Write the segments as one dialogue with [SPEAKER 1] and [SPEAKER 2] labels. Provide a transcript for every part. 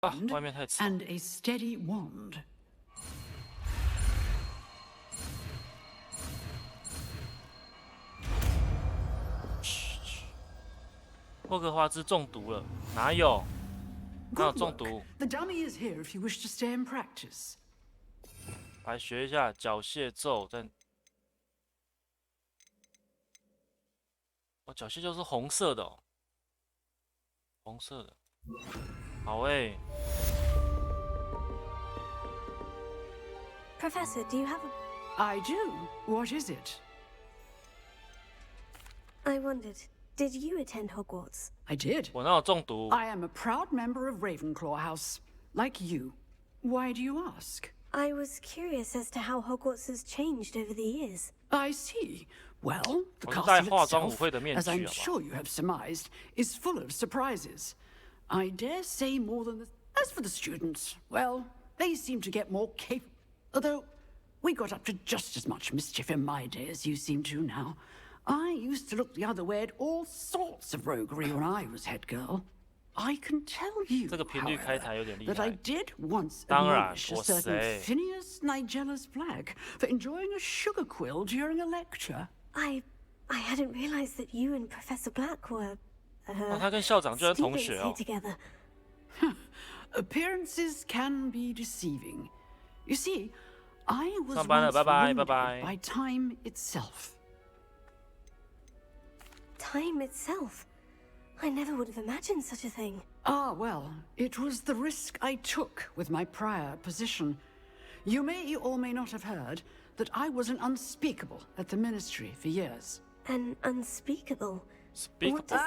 [SPEAKER 1] 啊，外面太吵。
[SPEAKER 2] And a steady wand.
[SPEAKER 1] 霍格华兹中毒了？哪有？哪有
[SPEAKER 2] Good
[SPEAKER 1] 中
[SPEAKER 2] work.
[SPEAKER 1] 毒？
[SPEAKER 2] The dummy is here if you wish to stay and practice.
[SPEAKER 1] 来学一下缴械咒，哦，缴械咒是红色的哦，红色的。好诶。
[SPEAKER 3] Professor, do you have a...
[SPEAKER 2] I do. What is it?
[SPEAKER 3] I wondered, did you attend Hogwarts?
[SPEAKER 2] I did.
[SPEAKER 1] 我哪有中毒？
[SPEAKER 2] I am a proud member of Ravenclaw House, like you. Why do you ask?
[SPEAKER 3] I was curious as to how Hogwarts has changed over the years.
[SPEAKER 2] I see. Well, the
[SPEAKER 1] 我是戴
[SPEAKER 2] castle
[SPEAKER 1] 化妆舞
[SPEAKER 2] itself,
[SPEAKER 1] 会的面
[SPEAKER 2] as
[SPEAKER 1] 具，
[SPEAKER 2] I'm
[SPEAKER 1] 好不好？
[SPEAKER 2] sure you have surmised, is full of surprises. I dare say more than the... As for the students, well, they seem to get more capable. Although, we got up to just as much mischief in my day as you seem to now. I used to look the other way at all sorts of roguery when I was head girl. I can tell you,
[SPEAKER 1] 这个频率开台有点厉害。
[SPEAKER 2] that I did once
[SPEAKER 1] 当然，
[SPEAKER 2] admonish a
[SPEAKER 1] 我
[SPEAKER 2] certain
[SPEAKER 1] 谁？
[SPEAKER 2] Phineas Nigella's Black for enjoying a sugar quill during a lecture.
[SPEAKER 3] I hadn't realized that you and Professor Black were...
[SPEAKER 1] 哦，他跟校长居然同
[SPEAKER 3] students
[SPEAKER 1] 学
[SPEAKER 3] here
[SPEAKER 1] 哦。
[SPEAKER 3] together.
[SPEAKER 2] Appearances can be deceiving. You see, I was
[SPEAKER 1] 上班了，
[SPEAKER 2] once
[SPEAKER 1] 拜拜，
[SPEAKER 2] wounded
[SPEAKER 1] 拜拜。
[SPEAKER 2] by time itself.
[SPEAKER 3] Time itself. I never would have imagined such a thing.
[SPEAKER 2] Ah, well, it was the risk I took with my prior position. You may or may not have heard that I was an unspeakable at the ministry for years.
[SPEAKER 3] An unspeakable.
[SPEAKER 1] Speak.
[SPEAKER 3] What does...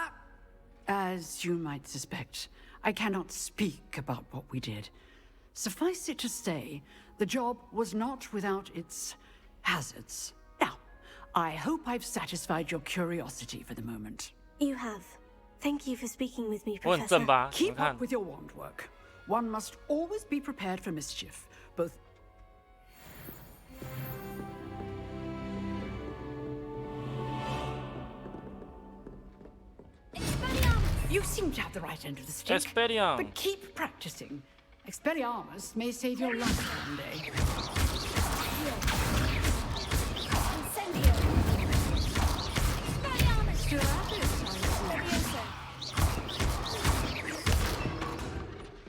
[SPEAKER 2] As you might suspect, I cannot speak about what we did. Suffice it to say, the job was not without its hazards. Now, I hope I've satisfied your curiosity for the moment.
[SPEAKER 3] You have. Thank you for speaking with me,
[SPEAKER 1] 我很
[SPEAKER 3] Professor.
[SPEAKER 1] 正吧？你
[SPEAKER 2] Keep
[SPEAKER 1] 们看
[SPEAKER 2] up，with your wand work. One must always be prepared for mischief, both. You seem to have the right end of the stick.
[SPEAKER 1] Expelliarmus.
[SPEAKER 2] But keep practicing. Expelliarmus may save your life one day. Still at it, I see.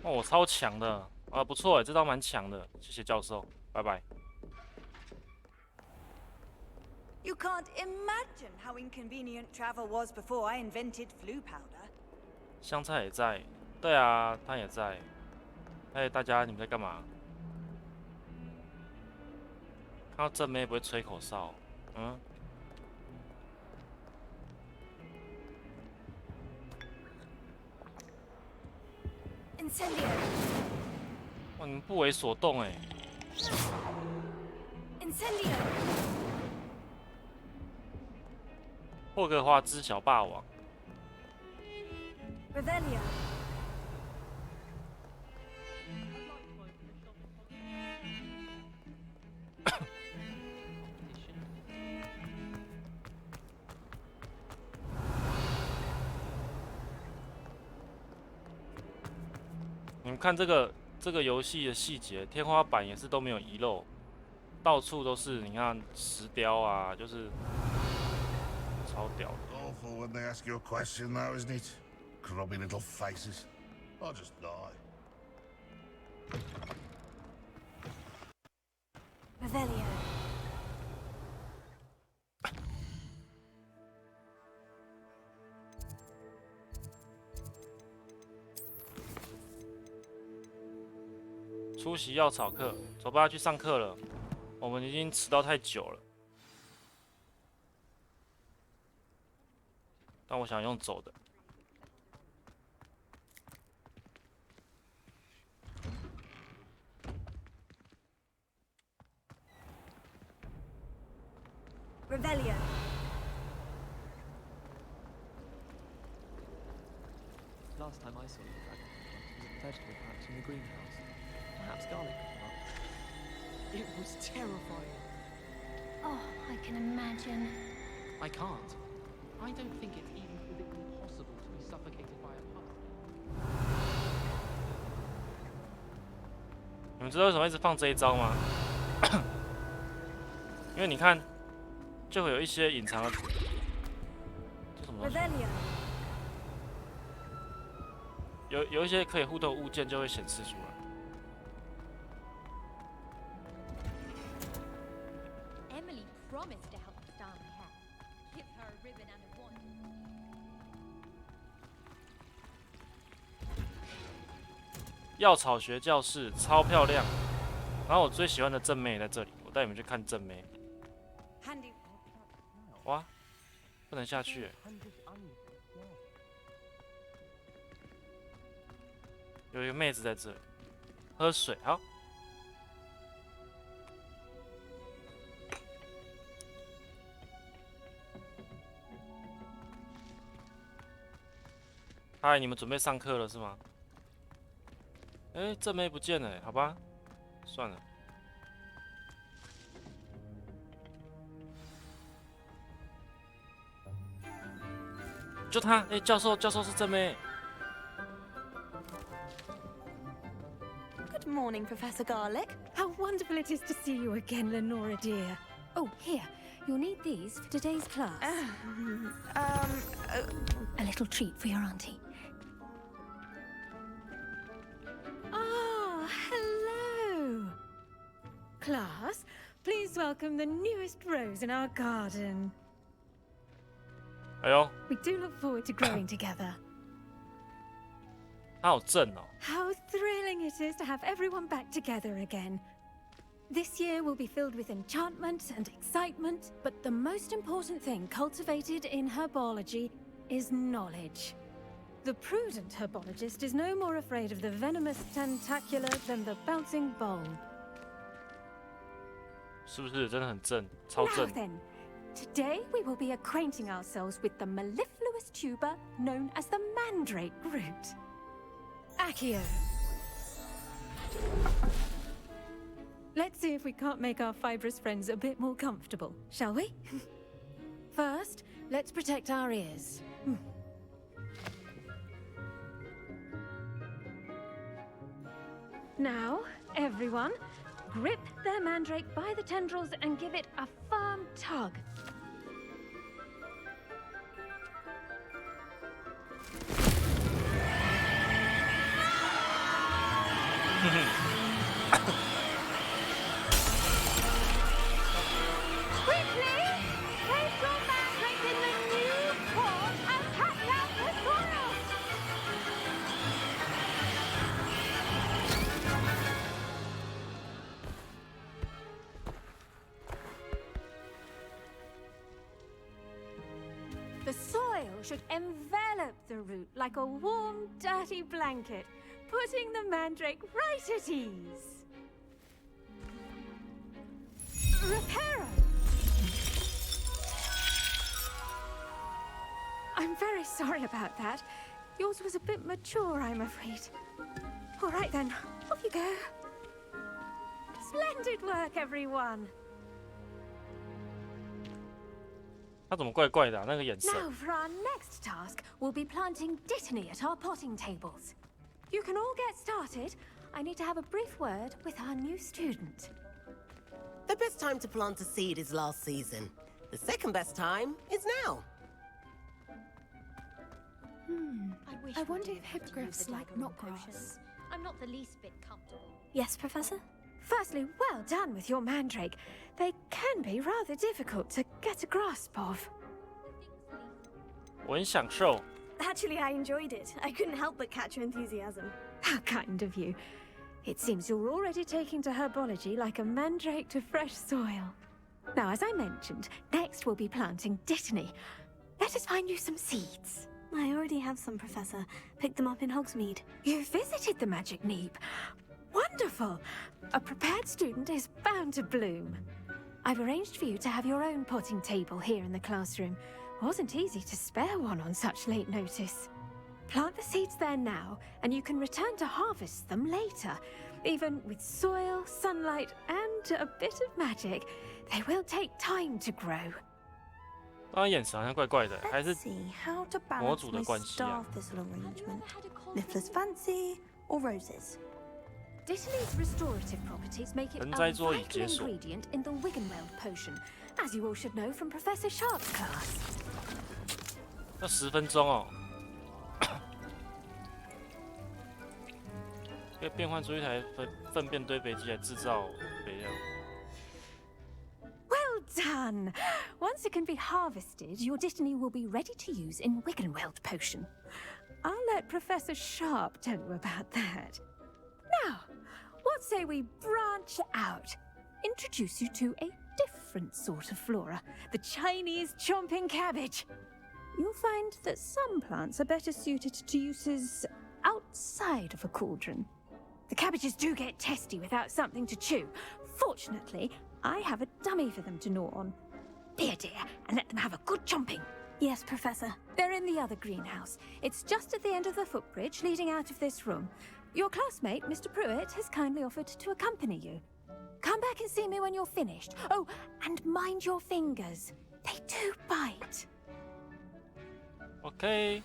[SPEAKER 1] 哦，我超强的啊，不错哎，这招蛮强的，谢谢教授，拜拜。
[SPEAKER 4] You can't imagine how inconvenient travel was before I invented flu powder.
[SPEAKER 1] 香菜也在，对啊，他也在。哎，大家你们在干嘛？看到正妹不会吹口哨，嗯。
[SPEAKER 4] Incendio.
[SPEAKER 1] 哇，你们不为所动哎。
[SPEAKER 4] Incendio.
[SPEAKER 1] 霍格华兹小霸王。
[SPEAKER 4] Revelio.
[SPEAKER 1] 你们看这个游戏的细节，天花板也是都没有遗漏，到处都是，你看石雕啊，就是超屌的。
[SPEAKER 5] Awful when they ask you a question, though, isn't it? Grubby little faces. I'll just die.
[SPEAKER 3] Revelio.
[SPEAKER 1] 出席药草课，走吧，去上课了。我们已经迟到太久了。但我想用走的。
[SPEAKER 4] Revelio.
[SPEAKER 6] Last time I saw the dragon was at vegetable patch in the greenhouse. Perhaps garlic could come up.
[SPEAKER 2] It was terrifying.
[SPEAKER 7] Oh, I can imagine.
[SPEAKER 6] I can't. I don't think it's even physically possible to be suffocated by a puff.
[SPEAKER 1] 们知道为什么一直放这一招吗？因为你看，就会有一些隐藏的，这什么东西？有一些可以互动的物件就会显示出来。
[SPEAKER 7] Emily promised to help style my hair. Give her a ribbon and a wand.
[SPEAKER 1] 药草学教室超漂亮，然后我最喜欢的正妹在这里，我带你们去看正妹。哇，不能下去。有一个妹子在这里，喝水，好。嗨，你们准备上课了是吗？哎，正妹不见了，好吧，算了。就他，哎，教授是正妹。
[SPEAKER 8] Good morning, Professor Garlic.
[SPEAKER 3] How wonderful it is to see you again, Lenora dear. Oh, here. You'll need these for today's class. A little treat for your auntie. Ah, hello. Class, please welcome the newest rose in our garden.
[SPEAKER 1] 哎呦，
[SPEAKER 3] We do look forward to growing together.
[SPEAKER 1] 他好正哦。
[SPEAKER 3] How thrilling it is to have everyone back together again. This year will be filled with enchantment and excitement, but the most important thing cultivated in herbology is knowledge. The prudent herbologist is no more afraid of the venomous tentacular than the bouncing bulb.
[SPEAKER 1] 是不是真的很正，超
[SPEAKER 3] Now
[SPEAKER 1] 正？
[SPEAKER 3] then, today we will be acquainting ourselves with the mellifluous tuber known as the mandrake root. Accio. Let's see if we can't make our fibrous friends a bit more comfortable, shall we? First, let's protect our ears. Now, everyone, grip their mandrake by the tendrils and give it a firm tug. Quickly! Place your mandrake in the new pot and catch out the soil! The soil should envelop the root like a warm, dirty blanket, putting the mandrake right at ease. Reparo! I'm very sorry about that. Yours was a bit mature, I'm afraid. All right then, off you go. Splendid work, everyone.
[SPEAKER 1] 他怎么怪怪的啊？那个眼神。
[SPEAKER 3] Now for our next task, we'll be planting dittany at our potting tables. You can all get started. I need to have a brief word with our new student.
[SPEAKER 9] The best time to plant a seed is last season. The second best time is now.
[SPEAKER 7] I wonder if hippogriffs like knotgrass.
[SPEAKER 3] I'm not the least bit comfortable.
[SPEAKER 8] Yes, Professor?
[SPEAKER 3] Firstly, well done with your mandrake. They can be rather difficult to get a grasp of.
[SPEAKER 1] 我很享受。
[SPEAKER 8] Actually, I enjoyed it. I couldn't help but catch your enthusiasm.
[SPEAKER 3] How kind of you. It seems you're already taking to herbology like a mandrake to fresh soil. Now, as I mentioned, next we'll be planting dittany. Let us find you some seeds.
[SPEAKER 8] I already have some, Professor. Picked them up in Hogsmeade.
[SPEAKER 3] You visited the Magic Neep. Wonderful! A prepared student is bound to bloom. I've arranged for you to have your own potting table here in the classroom. Wasn't easy to spare one on such late notice. Plant the seeds there now, and you can return to harvest them later. Even with soil, sunlight, and a bit of magic, they will take time to grow.
[SPEAKER 1] 他眼神好像怪怪的，还
[SPEAKER 8] Let's
[SPEAKER 1] 是
[SPEAKER 8] see how to
[SPEAKER 1] 模
[SPEAKER 8] balance
[SPEAKER 1] 组的
[SPEAKER 8] my
[SPEAKER 1] 关系啊
[SPEAKER 8] star thistle arrangement. Niffler's fancy or roses?
[SPEAKER 3] Dittany's restorative properties make it a vital ingredient in the Wiggenweld potion, as you all should know from Professor Sharp's class.
[SPEAKER 1] 要10分钟哦。可以变换出一台粪便堆肥机来制造肥料。
[SPEAKER 3] Well done! Once it can be harvested, your Dittany will be ready to use in Wiggenweld potion. I'll let Professor Sharp tell you about that. Now, what say we branch out? Introduce you to a different sort of flora, the Chinese chomping cabbage. You'll find that some plants are better suited to uses outside of a cauldron. The cabbages do get testy without something to chew. Fortunately, I have a dummy for them to gnaw on. Be a dear and let them have a good chomping.
[SPEAKER 8] Yes, Professor.
[SPEAKER 3] They're in the other greenhouse. It's just at the end of the footbridge leading out of this room. Your classmate, Mr. Pruitt, has kindly offered to accompany you. Come back and see me when you're finished. Oh, and mind your fingers. They do bite.
[SPEAKER 1] Okay.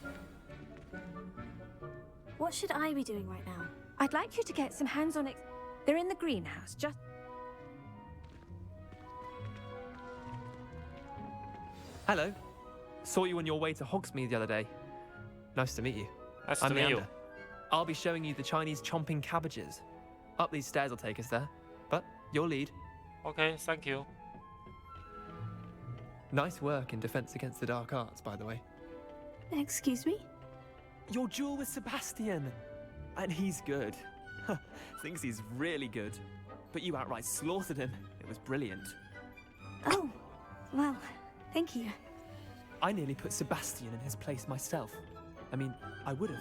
[SPEAKER 8] What should I be doing right now?
[SPEAKER 3] I'd like you to get some hands-on They're in the greenhouse, just...
[SPEAKER 6] Hello. Saw you on your way to Hogsmeade the other day. Nice to meet you.
[SPEAKER 1] Nice
[SPEAKER 6] I'm
[SPEAKER 1] to meet you.
[SPEAKER 6] Leander. I'll be showing you the Chinese chomping cabbages. Up these stairs will take us there, but you'll lead.
[SPEAKER 1] Okay, thank you.
[SPEAKER 6] Nice work in Defense Against the Dark Arts, by the way.
[SPEAKER 8] Excuse me?
[SPEAKER 6] Your duel with Sebastian. And he's good. Thinks he's really good. But you outright slaughtered him. It was brilliant.
[SPEAKER 8] Oh, well, thank you.
[SPEAKER 6] I nearly put Sebastian in his place myself. I mean, I would have,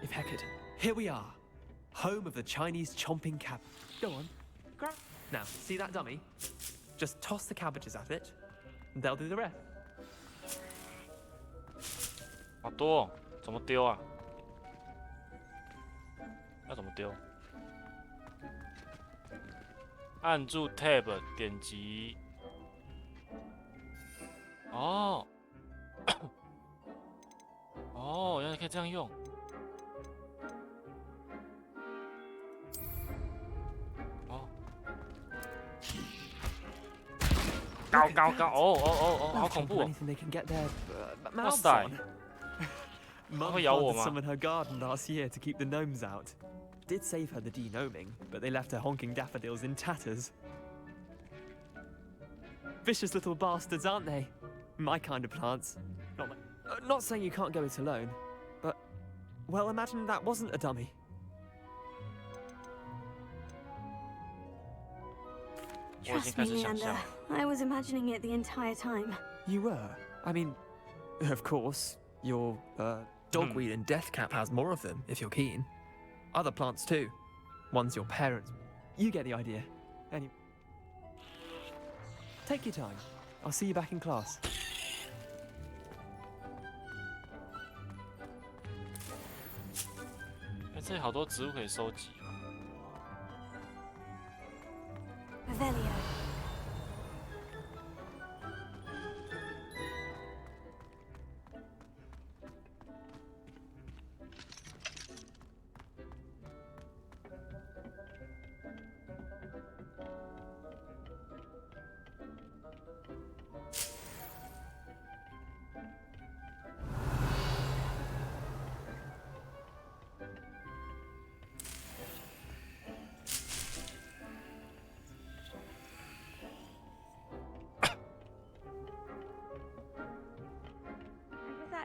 [SPEAKER 6] if Hecate. Here we are. Home of the Chinese chomping cab. Go on, grab. Now, see that dummy? Just toss the cabbages at it, and they'll do the rest.
[SPEAKER 1] 好多哦，怎么丢啊？要怎么丢？按住 Tab 点击。哦，哦，原来可以这样用。哦，高高高！哦，好恐怖哦！哇塞！
[SPEAKER 6] Mum tried to summon her garden last year to keep the gnomes out. Did save her the de-gnoming, but they left her honking daffodils in tatters. Vicious little bastards, aren't they? My kind of plants. Not saying you can't go it alone, but, well, imagine that wasn't a dummy.
[SPEAKER 8] Trust me, Leander. I was imagining it the entire time.
[SPEAKER 6] You were? I mean, of course, your, dogweed and deathcap has more of them, if you're keen. Other plants too. One's your parents. You get the idea. Anyway, take your time. I'll see you back in class.
[SPEAKER 1] Hey, 这里好多植物可以收集。
[SPEAKER 8] Revelio.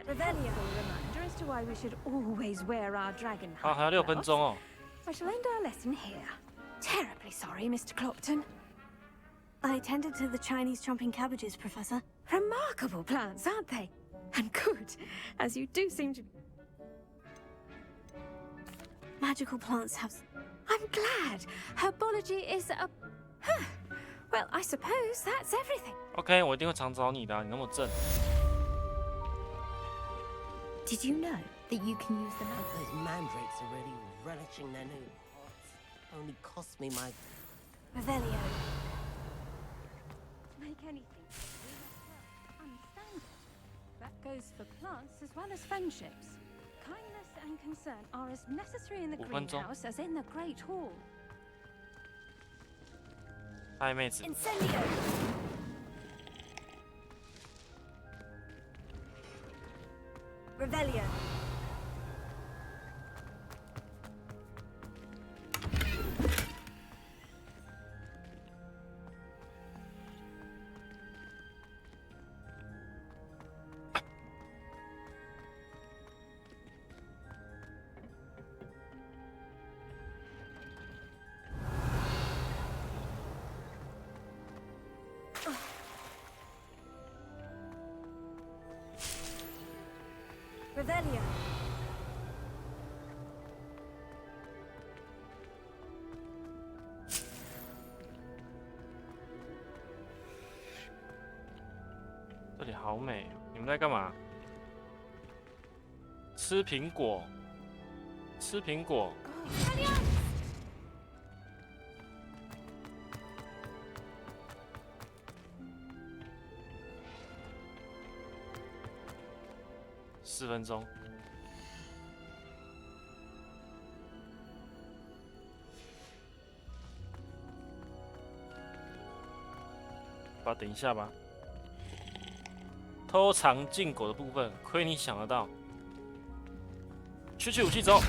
[SPEAKER 3] Revelio. Reminder as to why we should always wear our dragon hide.
[SPEAKER 1] 好，还有6分钟哦。
[SPEAKER 3] I shall end our lesson here. Terribly sorry, Mr. Clopton.
[SPEAKER 8] I tended to the Chinese chomping cabbages, Professor.
[SPEAKER 3] Remarkable plants, aren't they? And good, as you do seem to...
[SPEAKER 8] Magical plants have...
[SPEAKER 3] I'm glad. Herbology is a... Huh. Well, I suppose that's everything.
[SPEAKER 1] OK， 我一定会常找你的，你那么正。
[SPEAKER 3] Did you know that you can use them?
[SPEAKER 9] Those mandrakes are really relishing their new pots. Only cost me my...
[SPEAKER 8] Revelio.
[SPEAKER 3] Make anything. Understand it. That goes for plants as well as friendships. Kindness and concern are as necessary in the greenhouse as in the Great Hall.
[SPEAKER 1] 爱妹子。
[SPEAKER 8] Incendio. Revelio. Revelio.
[SPEAKER 1] 这里好美，你们在干嘛？吃苹果，吃苹果。4分钟。把等一下吧。偷藏禁果的部分，亏你想得到。去武器走。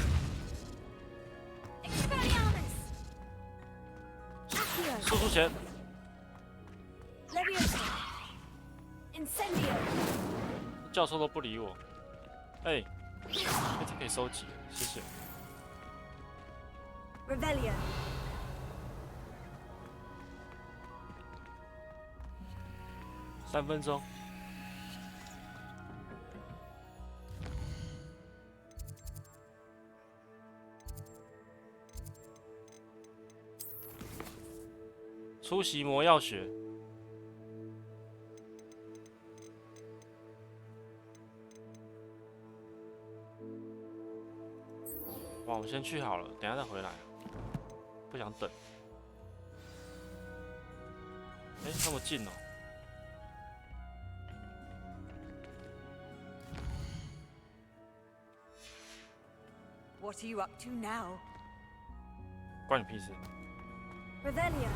[SPEAKER 1] 速速前。教授都不理我。哎，这可以收集，谢谢。
[SPEAKER 8] Revelio.
[SPEAKER 1] 3分钟。出席魔药学。哇，我先去好了，等一下再回来，不想等。哎，那么近哦。
[SPEAKER 4] What are you up to now?
[SPEAKER 1] 关你屁事。
[SPEAKER 8] Revelio.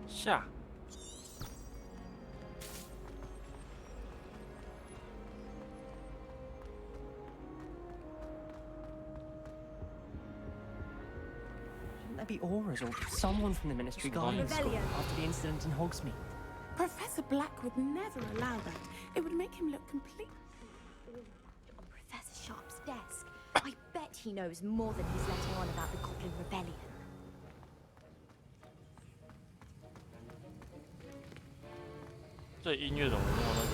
[SPEAKER 1] 下。
[SPEAKER 6] There be auras or someone from the ministry guarding the school after the incident in Hogsmeade.
[SPEAKER 10] Professor Black would never allow that. It would make him look complete.
[SPEAKER 7] On Professor Sharp's desk. I bet he knows more than he's letting on about the Goblin Rebellion.
[SPEAKER 1] 这音乐怎么那么那个？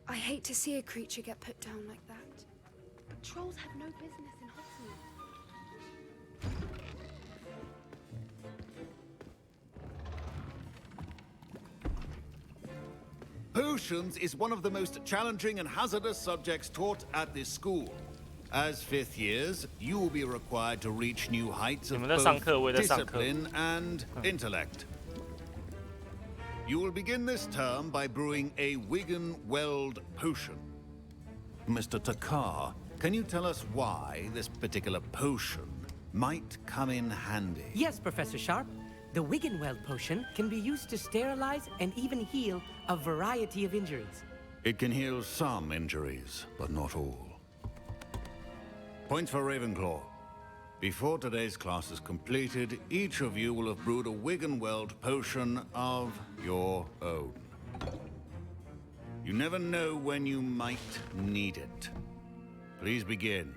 [SPEAKER 10] I hate to see a creature get put down like that. Trolls have no business in Hogsmeade.
[SPEAKER 5] Potions is one of the most challenging and hazardous subjects taught at this school. As 5th years, you will be required to reach new heights of both discipline and intellect. You will begin this term by brewing a Wigan-Weld potion. Mr. Takar, can you tell us why this particular potion might come in handy?
[SPEAKER 11] Yes, Professor Sharp. The Wigan-Weld potion can be used to sterilize and even heal a variety of injuries.
[SPEAKER 5] It can heal some injuries, but not all. Points for Ravenclaw. Before today's class is completed, each of you will have brewed a Wigan-Weld potion of your own. You never know when you might need it. Please begin.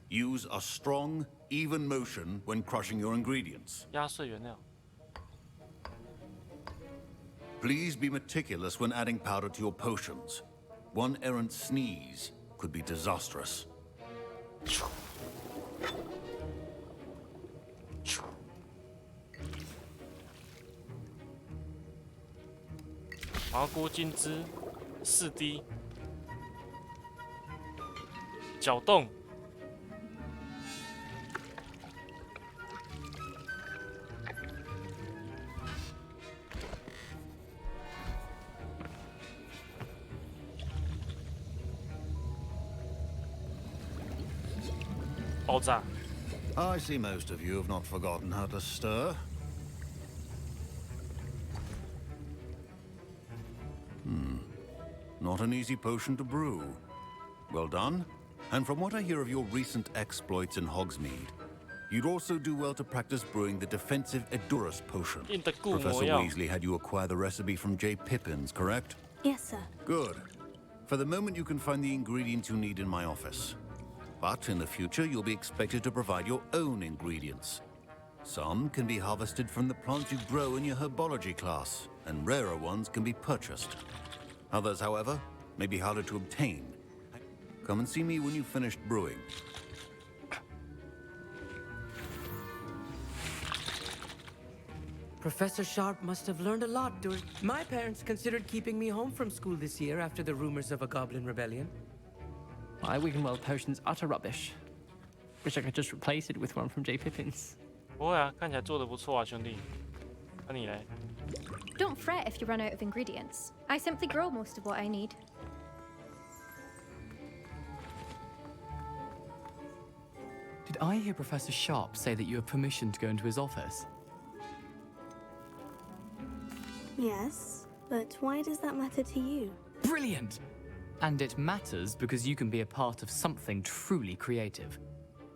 [SPEAKER 5] Use a strong, even motion when crushing your ingredients.
[SPEAKER 1] 压碎原料。
[SPEAKER 5] Please be meticulous when adding powder to your potions. One errant sneeze could be disastrous.
[SPEAKER 1] 麻菇金枝4滴，搅动。爆炸。
[SPEAKER 5] I see most of you have not forgotten how to stir. Not an easy potion to brew. Well done. And from what I hear of your recent exploits in Hogsmeade, you'd also do well to practice brewing the defensive Edurus potion. Professor Weasley had you acquire the recipe from J. Pippin's, correct?
[SPEAKER 8] Yes, sir.
[SPEAKER 5] Good. For the moment, you can find the ingredients you need in my office. But in the future, you'll be expected to provide your own ingredients. Some can be harvested from the plants you grow in your herbology class, and rarer ones can be purchased. Others, however, may be harder to obtain. Come and see me when you've finished brewing.
[SPEAKER 11] Professor Sharp must have learned a lot during... My parents considered keeping me home from school this year after the rumors of a goblin rebellion.
[SPEAKER 6] My Wiggenweld potion's utter rubbish. Wish I could just replace it with one from J. Pippin's.
[SPEAKER 1] 不会啊，看起来做得不错啊，兄弟。那你嘞？
[SPEAKER 3] Don't fret if you run out of ingredients. I simply grow most of what I need.
[SPEAKER 12] Did I hear Professor Sharp say that you have permission to go into his office?
[SPEAKER 8] Yes, but why does that matter to you?
[SPEAKER 12] Brilliant! And it matters because you can be a part of something truly creative.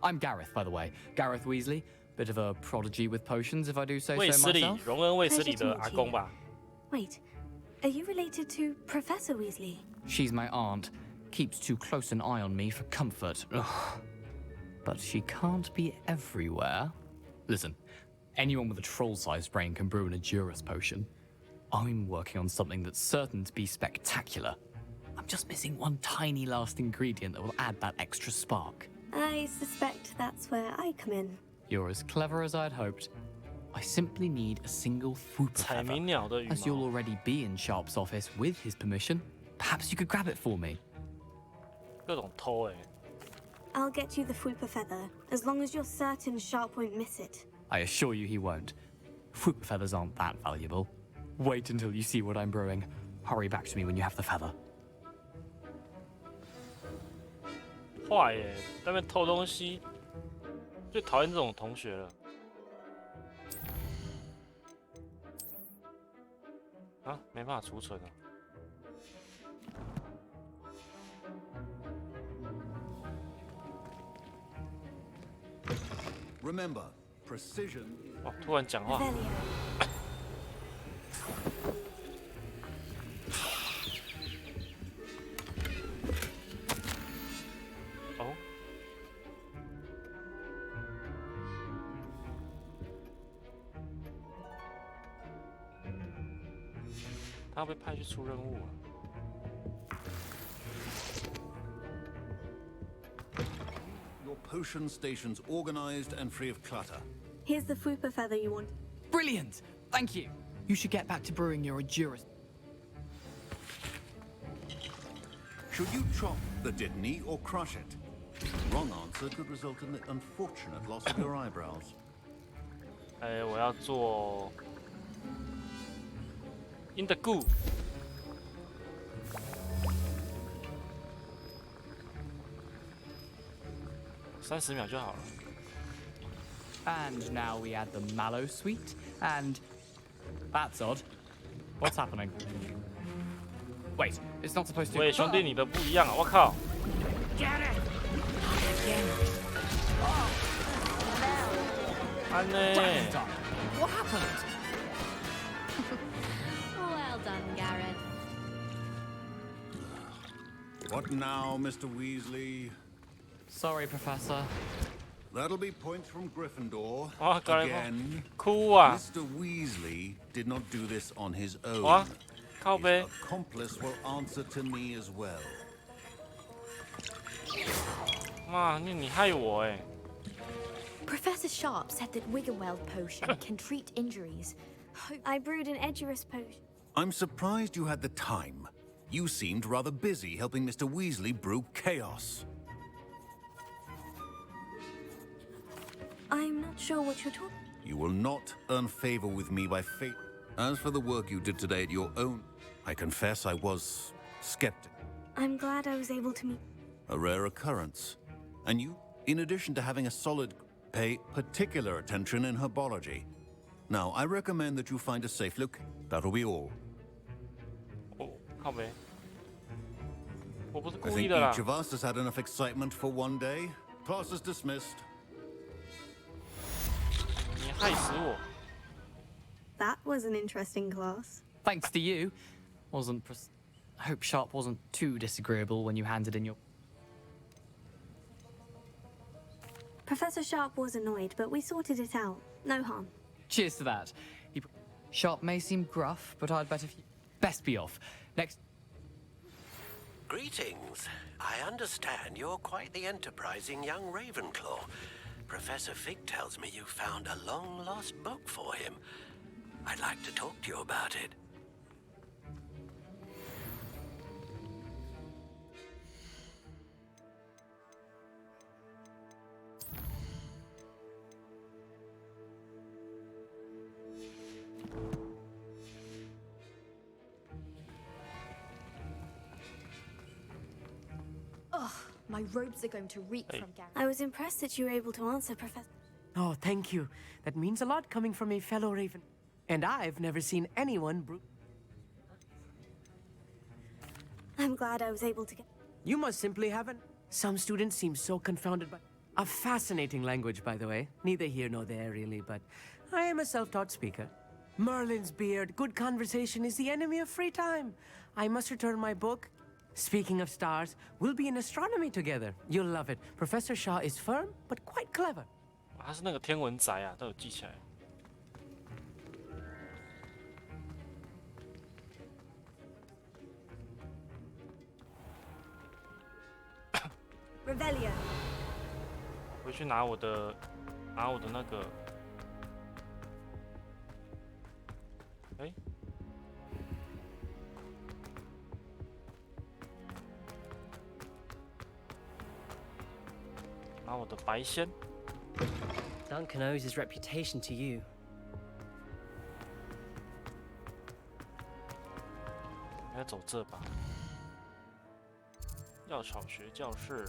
[SPEAKER 12] I'm Gareth, by the way. Gareth Weasley. Bit of a prodigy with potions, if I do say so myself.
[SPEAKER 1] 荣恩卫斯理的阿公吧。
[SPEAKER 8] Wait, are you related to Professor Weasley?
[SPEAKER 12] She's my aunt. Keeps too close an eye on me for comfort. Ugh. But she can't be everywhere. Listen, anyone with a troll-sized brain can brew an Edurus potion. I'm working on something that's certain to be spectacular. I'm just missing one tiny last ingredient that will add that extra spark.
[SPEAKER 8] I suspect that's where I come in.
[SPEAKER 12] You're as clever as I'd hoped. I simply need a single Fooper feather. As you'll already be in Sharp's office with his permission, perhaps you could grab it for me.
[SPEAKER 1] 各种偷欸。
[SPEAKER 8] I'll get you the Fooper feather, as long as you're certain Sharp won't miss it.
[SPEAKER 12] I assure you he won't. Fooper feathers aren't that valuable. Wait until you see what I'm brewing. Hurry back to me when you have the feather.
[SPEAKER 1] 坏耶，在那边偷东西，最讨厌这种同学了。啊，没办法储存啊。
[SPEAKER 5] Remember, precision.
[SPEAKER 1] 哦，突然讲话。哦。他被派去出任务了。
[SPEAKER 5] Potion stations organized and free of clutter.
[SPEAKER 8] Here's the Fooper feather you want.
[SPEAKER 12] Brilliant! Thank you. You should get back to brewing your Edurus.
[SPEAKER 5] Should you chop the Dittany or crush it? The wrong answer could result in the unfortunate loss of your eyebrows.
[SPEAKER 1] 哎，我要做 in the goo。 30秒就好了。
[SPEAKER 12] And now we add the mallow sweet, and that's odd. What's happening? Wait, it's not supposed to.
[SPEAKER 1] 喂，兄弟，你的不一样啊！我靠！ 安呢
[SPEAKER 12] What happened?
[SPEAKER 7] Well done, Gareth.
[SPEAKER 5] What now, Mr. Weasley?
[SPEAKER 12] Sorry, Professor.
[SPEAKER 5] That'll be points from Gryffindor.
[SPEAKER 1] Again.
[SPEAKER 5] Mr. Weasley did not do this on his own. His accomplice will answer to me as well.
[SPEAKER 1] 妈，你害我哎！
[SPEAKER 7] Professor Sharp said that Wiggenweld potion can treat injuries.
[SPEAKER 8] I brewed an Edurus potion.
[SPEAKER 5] I'm surprised you had the time. You seemed rather busy helping Mr. Weasley brew chaos.
[SPEAKER 8] I'm not sure what you're talking.
[SPEAKER 5] You will not earn favor with me by fate. As for the work you did today at your own, I confess I was skeptical.
[SPEAKER 8] I'm glad I was able to meet.
[SPEAKER 5] A rare occurrence. And you, in addition to having a solid, pay particular attention in herbology. Now, I recommend that you find a safe location. That'll be all.
[SPEAKER 1] Oh, 靠北。我不是
[SPEAKER 5] I
[SPEAKER 1] 故
[SPEAKER 5] think
[SPEAKER 1] 意的啦
[SPEAKER 5] each。of us has had enough excitement for one day. Class is dismissed.
[SPEAKER 1] 你害死我！
[SPEAKER 8] That was an interesting class.
[SPEAKER 12] Thanks to you. Hope Sharp wasn't too disagreeable when you handed in your...
[SPEAKER 8] Professor Sharp was annoyed, but we sorted it out. No harm.
[SPEAKER 12] Cheers to that. Sharp may seem gruff, but I'd bet if you... Best be off. Next...
[SPEAKER 13] Greetings. I understand you're quite the enterprising young Ravenclaw. Professor Fig tells me you found a long-lost book for him. I'd like to talk to you about it.
[SPEAKER 7] Ugh, my robes are going to reek from Gary.
[SPEAKER 8] I was impressed that you were able to answer, Professor.
[SPEAKER 11] Oh, thank you. That means a lot coming from a fellow Raven. And I've never seen anyone
[SPEAKER 8] I'm glad I was able to get...
[SPEAKER 11] You must simply haven't. Some students seem so confounded by... A fascinating language, by the way. Neither here nor there, really, but I am a self-taught speaker. Merlin's beard, good conversation is the enemy of free time. I must return my book. Speaking of stars, we'll be in astronomy together. You'll love it. Professor Shaw is firm, but quite clever.
[SPEAKER 1] 他是那个天文宅啊，都有记起来。
[SPEAKER 8] Revelio.
[SPEAKER 1] 回去拿我的那个，哎，拿我的白仙。
[SPEAKER 14] Duncan owes his reputation to you.
[SPEAKER 1] 应该走这吧。药草学教室。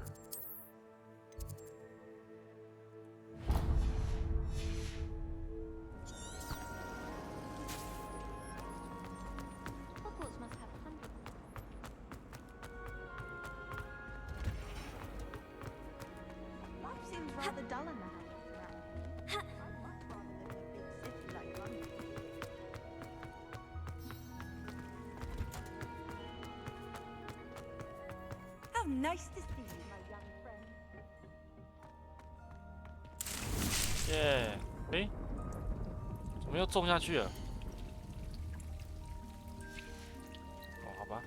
[SPEAKER 7] Hogwarts must have hundreds.
[SPEAKER 4] Life seems rather dull in the house around here. I'd much rather live in a big city like London. How nice to see you, my young friend.
[SPEAKER 1] 耶，哎，怎么又种下去了？哦，好吧。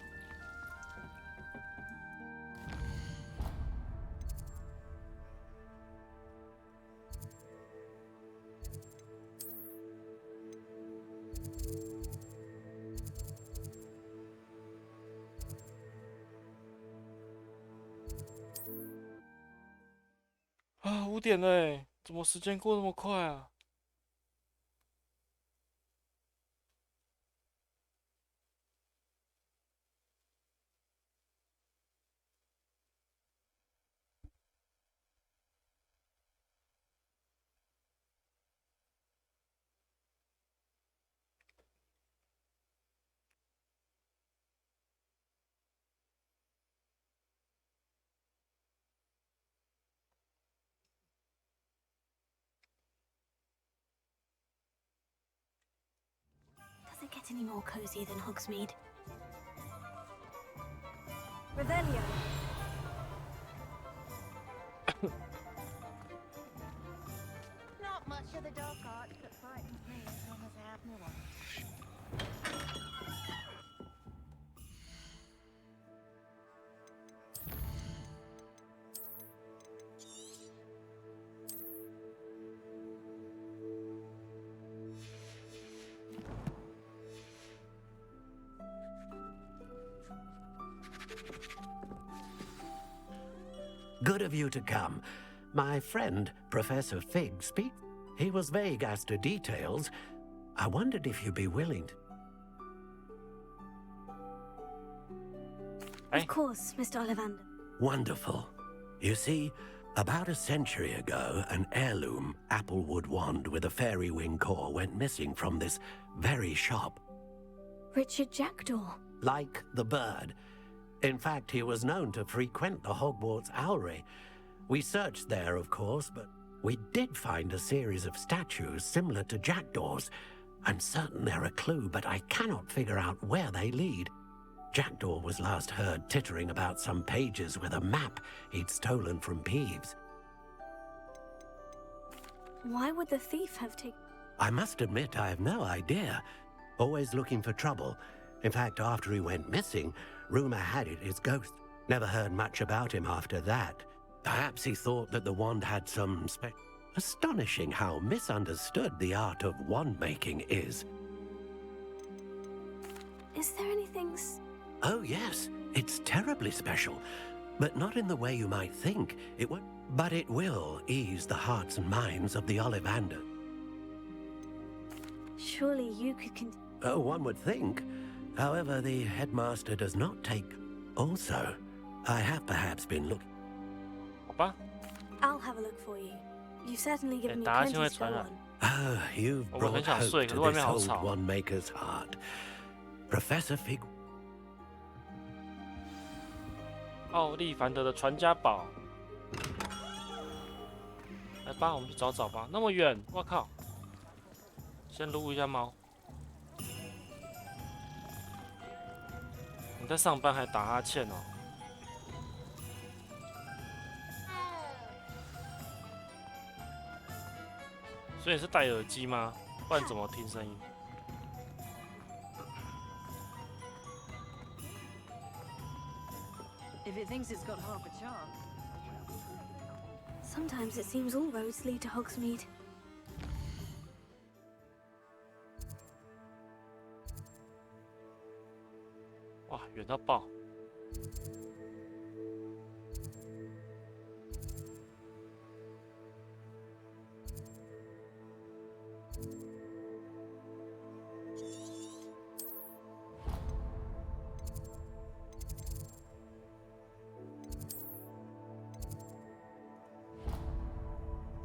[SPEAKER 1] 啊，5点了哎，怎么时间过那么快啊？Does
[SPEAKER 8] it get any more cozy than Hogsmeade? Revelio.
[SPEAKER 4] to the dark arts that frightens me as long as I have no one.
[SPEAKER 13] Good of you to come. My friend, Professor Fig, speak. He was vague as to details. I wondered if you'd be willing to...
[SPEAKER 8] Of course, Mr. Ollivander.
[SPEAKER 13] Wonderful. You see, about a century ago, an heirloom applewood wand with a fairy wing core went missing from this very shop.
[SPEAKER 8] Richard Jackdaw.
[SPEAKER 13] Like the bird. In fact, he was known to frequent the Hogwarts Owlry. We searched there, of course, but we did find a series of statues similar to Jackdaw's. I'm certain they're a clue, but I cannot figure out where they lead. Jackdaw was last heard tittering about some pages with a map he'd stolen from Peeves.
[SPEAKER 8] Why would the thief have taken...
[SPEAKER 13] I must admit I have no idea. Always looking for trouble. In fact, after he went missing, rumor had it his ghost. Never heard much about him after that. Perhaps he thought that the wand had some Astonishing how misunderstood the art of wand-making is.
[SPEAKER 8] Is there anything...
[SPEAKER 13] Oh, yes. It's terribly special. But not in the way you might think. But it will ease the hearts and minds of the Ollivander.
[SPEAKER 8] Surely you could
[SPEAKER 13] Oh, one would think. However, the headmaster does not take... Also, I have perhaps been looking...
[SPEAKER 8] I'll have a look for you. You've certainly given me
[SPEAKER 1] 答案
[SPEAKER 8] plenty
[SPEAKER 1] 性会
[SPEAKER 8] to
[SPEAKER 1] 传
[SPEAKER 8] go
[SPEAKER 1] 染
[SPEAKER 8] on.。You've
[SPEAKER 1] 我很
[SPEAKER 13] brought
[SPEAKER 1] 想
[SPEAKER 13] hope
[SPEAKER 1] 睡，可
[SPEAKER 13] to
[SPEAKER 1] 是外
[SPEAKER 13] this
[SPEAKER 1] 面好
[SPEAKER 13] old
[SPEAKER 1] 吵。
[SPEAKER 13] wand-maker's heart. Professor Fig...
[SPEAKER 1] 奥利凡德的传家宝，来吧，我们去找找吧。那么远，我靠！先撸一下猫。你在上班还打哈欠哦？所以你是戴耳机吗？不然怎么听声音？
[SPEAKER 2] If it thinks it's got half a chance.
[SPEAKER 8] Sometimes it seems all roads lead to Hogsmeade.
[SPEAKER 1] 哇，远到爆！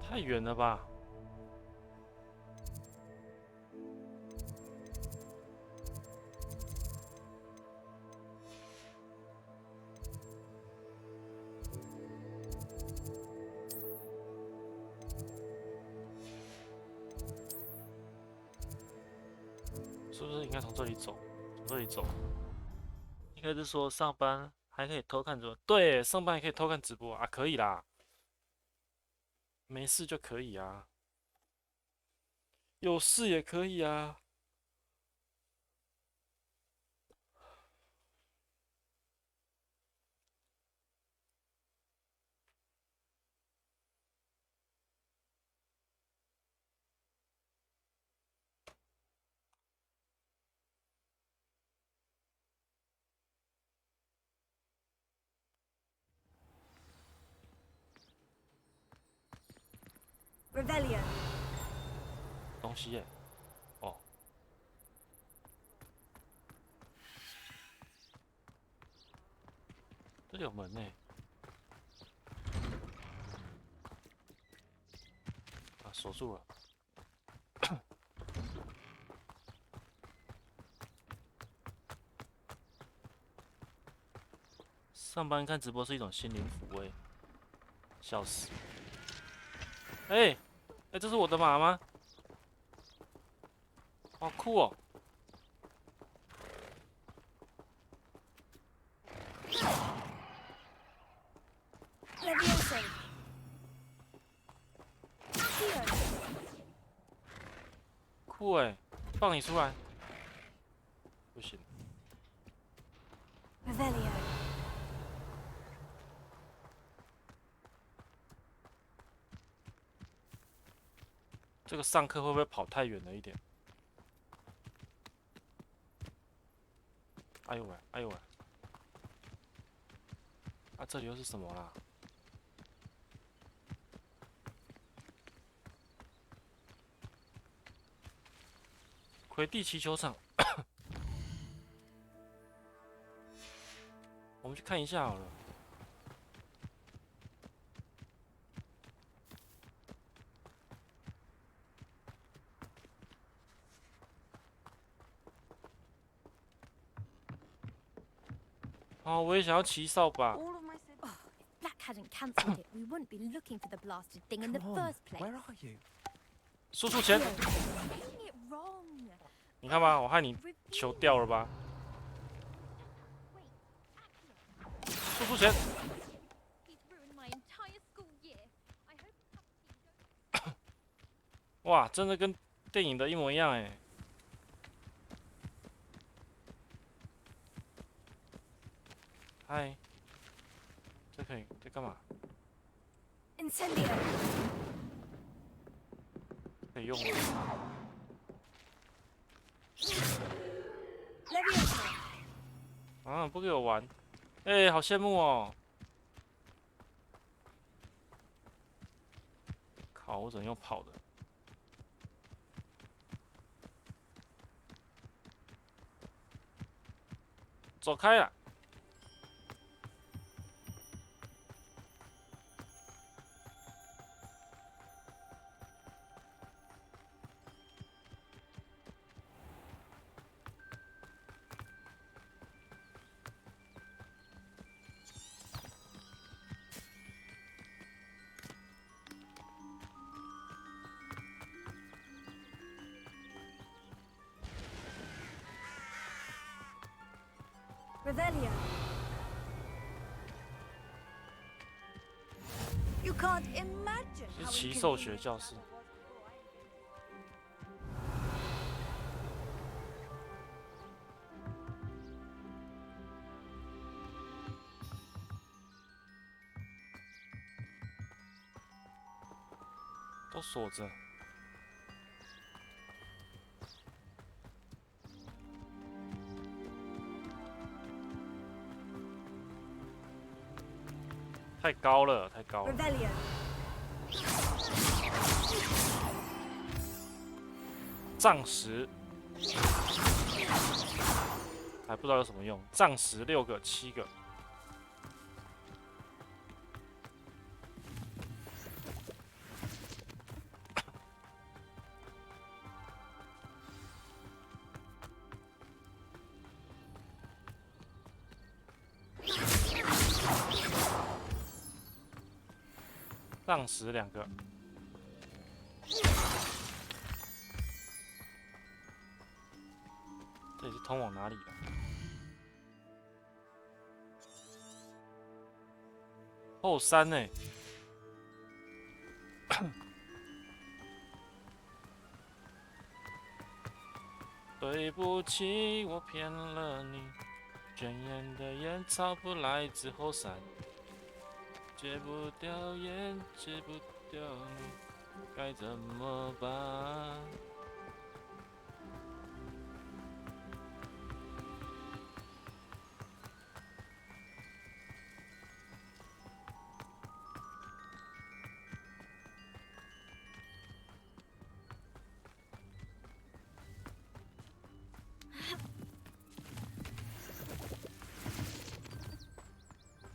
[SPEAKER 1] 太远了吧！是不是应该从这里走？从这里走。应该是说上班还可以偷看直播，对，上班还可以偷看直播啊，可以啦。 没事就可以啊，有事也可以啊。
[SPEAKER 8] Revelio.
[SPEAKER 1] 东西耶，哦，这里有门呢。啊，锁住了。上班看直播是一种心灵抚慰，笑死。哎。 哎，这是我的马吗？好酷哦！怖哎！放你出来，不行。
[SPEAKER 3] Revelio.
[SPEAKER 1] 这个上课会不会跑太远了一点？哎呦喂，哎呦喂！啊，这里又是什么啦？魁地奇球场，我们去看一下好了。哦，我也想要骑扫把。
[SPEAKER 7] All of my oh, if Black hadn't cancelled it, we wouldn't be looking for the blasted thing in the first place.
[SPEAKER 6] Where are you?
[SPEAKER 1] 输出前，
[SPEAKER 7] Getting it wrong.
[SPEAKER 1] 你看吧，我害你球掉了吧？输出前。
[SPEAKER 7] He's ruined my entire school year. I hope
[SPEAKER 1] 哇，真的跟电影的一模一样哎！嗨，这可以在干嘛？
[SPEAKER 3] Incendio.
[SPEAKER 1] 可以用吗？
[SPEAKER 3] Leviosa.
[SPEAKER 1] 啊，不给我玩，哎，好羡慕哦！靠，我怎么用跑的？ 走开了！Revelio.
[SPEAKER 3] You can't imagine
[SPEAKER 1] 是
[SPEAKER 3] how
[SPEAKER 1] 奇兽学教室。都锁着。太高了，太高了。
[SPEAKER 3] Revelio.
[SPEAKER 1] 杖石，还不知道有什么用。杖石6个、7个。杖石2个。 这里是通往哪里的？后山呢？对不起，我骗了你。卷烟的烟草不来自后山，戒不掉烟，戒不掉你，该怎么办？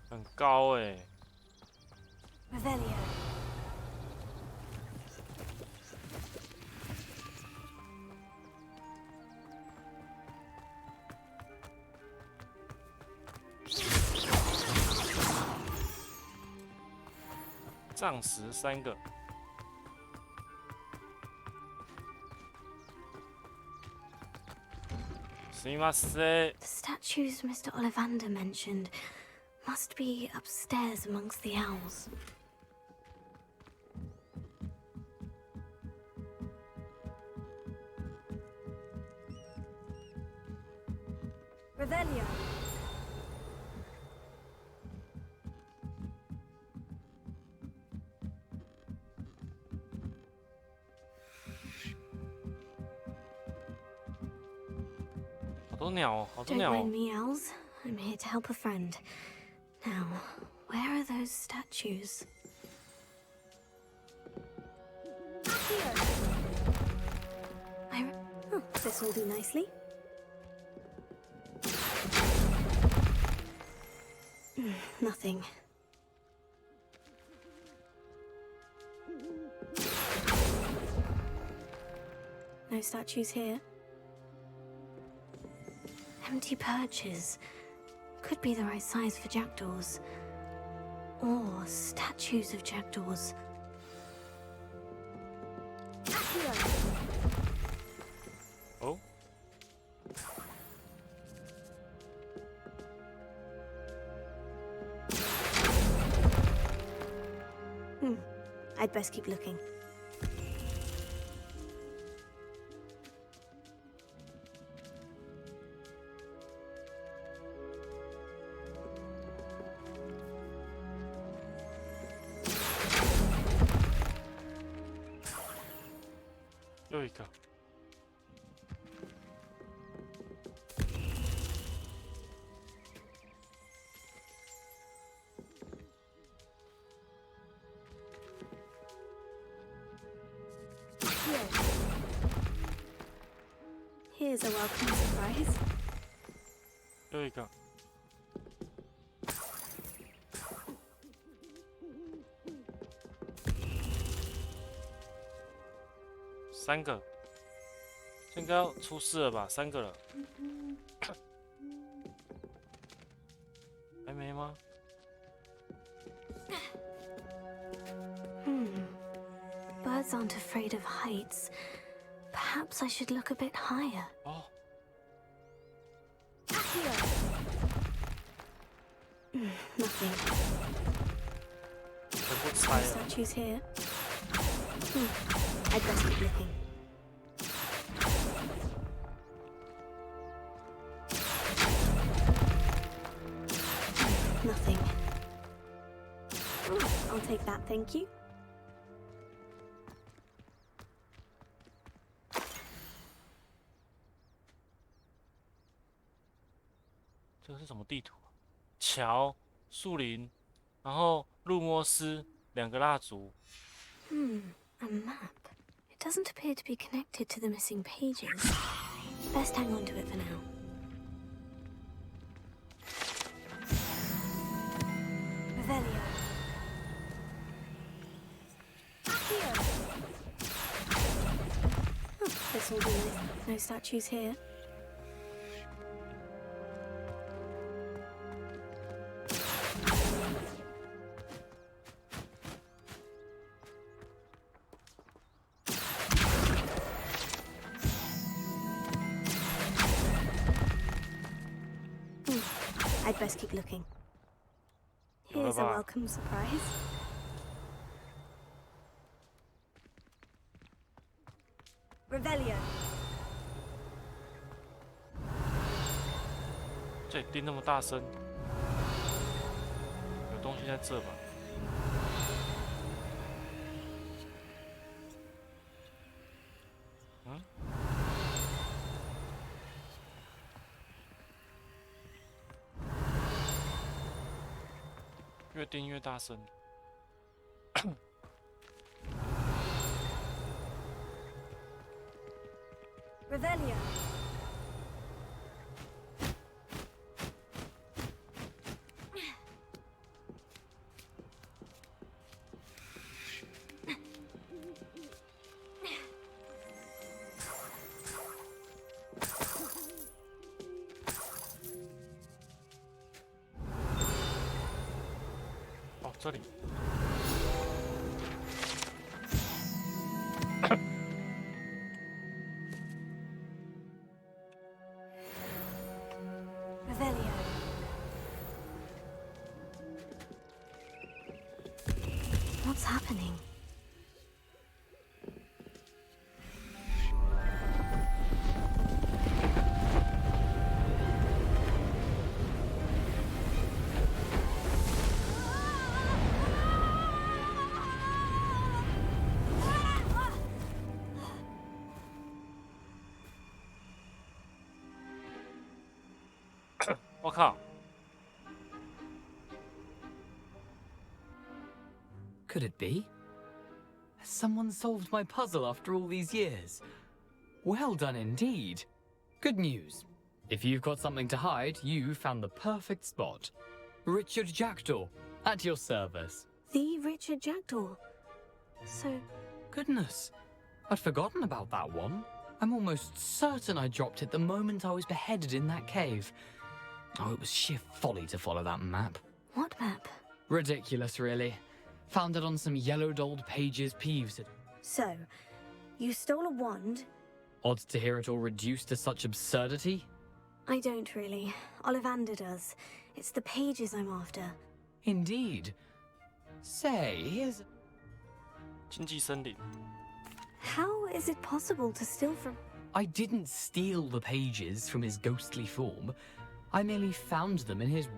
[SPEAKER 1] 很高哎、欸。
[SPEAKER 3] Revelio.
[SPEAKER 1] 杖石3个。
[SPEAKER 8] The statues Mr. Ollivander mentioned must be upstairs amongst the owls.
[SPEAKER 3] Revelio.
[SPEAKER 1] 好多鸟哦，好多
[SPEAKER 8] Don't
[SPEAKER 1] 鸟
[SPEAKER 8] mind
[SPEAKER 1] 哦。
[SPEAKER 8] me, owls. I'm here to help a friend. Now, where are those statues? Oh, this will do nicely. Nothing. No statues here. Empty perches. Could be the right size for jackdaws. Or statues of jackdaws.
[SPEAKER 1] Oh.
[SPEAKER 8] I'd best keep looking.
[SPEAKER 1] There we go.
[SPEAKER 8] Here's a welcome surprise.
[SPEAKER 1] There we go. Three. 这应该要出事了吧？3个了，还没吗？
[SPEAKER 8] Birds aren't afraid of heights. Perhaps I should look a bit higher.
[SPEAKER 1] Oh.
[SPEAKER 8] Nothing.
[SPEAKER 1] No
[SPEAKER 8] statues here. I'd best keep looking. Nothing. I'll take that, thank you.
[SPEAKER 1] 这个是什么地图？桥、树林，然后路摸斯，2个蜡烛。
[SPEAKER 8] A map. It doesn't appear to be connected to the missing pages. Best hang on to it for now. Revelio. Oh, this will be nice. No statues here. I'd best keep looking. Here's a welcome surprise. Revelio.
[SPEAKER 1] 这里叮那么大声，有东西在这吧？嗯？越叮越大声。
[SPEAKER 3] Revelio.
[SPEAKER 1] Oh, 这里。
[SPEAKER 3] Revelio.
[SPEAKER 8] What's happening?
[SPEAKER 1] 我靠！
[SPEAKER 12] Could it be? Has someone solved my puzzle after all these years? Well done indeed. Good news. If you've got something to hide, you found the perfect spot. Richard Jackdaw, at your service.
[SPEAKER 8] The Richard Jackdaw. So...
[SPEAKER 12] Goodness, I'd forgotten about that one. I'm almost certain I dropped it the moment I was beheaded in that cave. Oh, it was sheer folly to follow that map.
[SPEAKER 8] What map?
[SPEAKER 12] Ridiculous, really. Found it on some yellowed old pages Peeves had...
[SPEAKER 8] So, you stole a wand?
[SPEAKER 12] Odd to hear it all reduced to such absurdity.
[SPEAKER 8] I don't really. Ollivander does. It's the pages I'm after.
[SPEAKER 12] Indeed. Say, here's...
[SPEAKER 1] 禁忌森林。
[SPEAKER 8] How is it possible to steal from...
[SPEAKER 12] I didn't steal the pages from his ghostly form. I merely found them in his...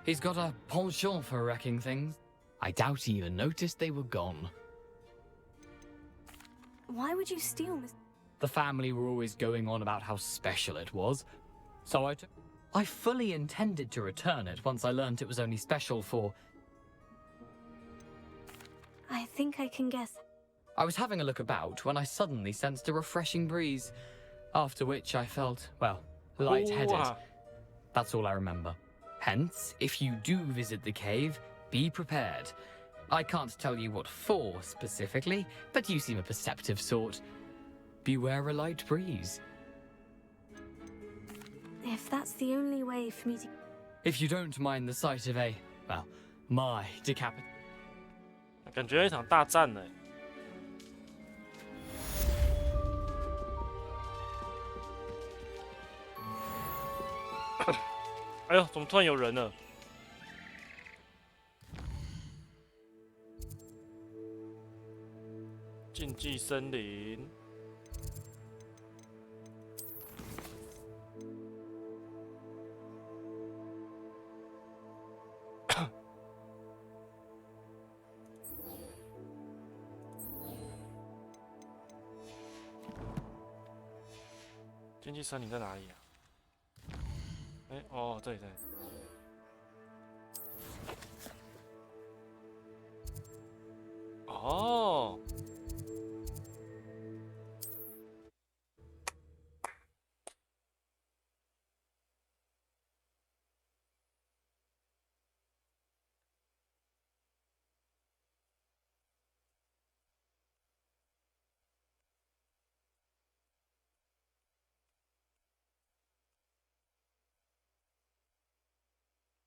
[SPEAKER 12] He's got a penchant for wrecking things. I doubt he even noticed they were gone.
[SPEAKER 8] Why would you steal this?
[SPEAKER 12] The family were always going on about how special it was, so I fully intended to return it once I learned it was only special for...
[SPEAKER 8] I think I can guess.
[SPEAKER 12] I was having a look about when I suddenly sensed a refreshing breeze, after which I felt, well, lightheaded.
[SPEAKER 1] Ooh.
[SPEAKER 12] That's all I remember. Hence, if you do visit the cave, be prepared. I can't tell you what for specifically, but you seem a perceptive sort. Beware a light breeze.
[SPEAKER 8] If that's the only way for me to...
[SPEAKER 12] If you don't mind the sight of a, well, my decapit...
[SPEAKER 1] 感觉一场大战呢。哎呦，怎么突然有人了？禁忌森林。禁忌森林在哪里啊？哎，哦，这里在。哦。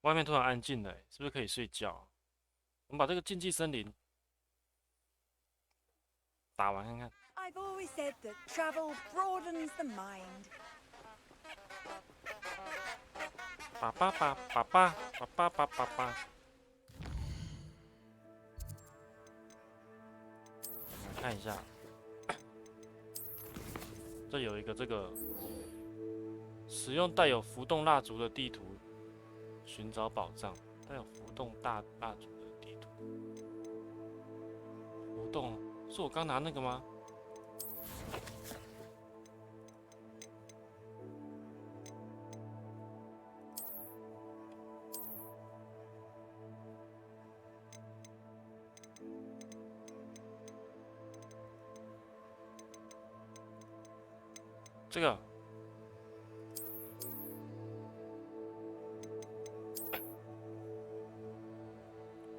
[SPEAKER 1] 外面突然安静了，是不是可以睡觉？我们把这个禁忌森林打完看看。
[SPEAKER 4] I've always said that travel broadens the mind.
[SPEAKER 1] 爸爸爸爸爸爸爸爸爸爸。我们看一下，这有一个这个使用带有浮动蜡烛的地图。 寻找宝藏，带有浮动大蜡烛的地图。浮动是我刚拿那个吗？这个。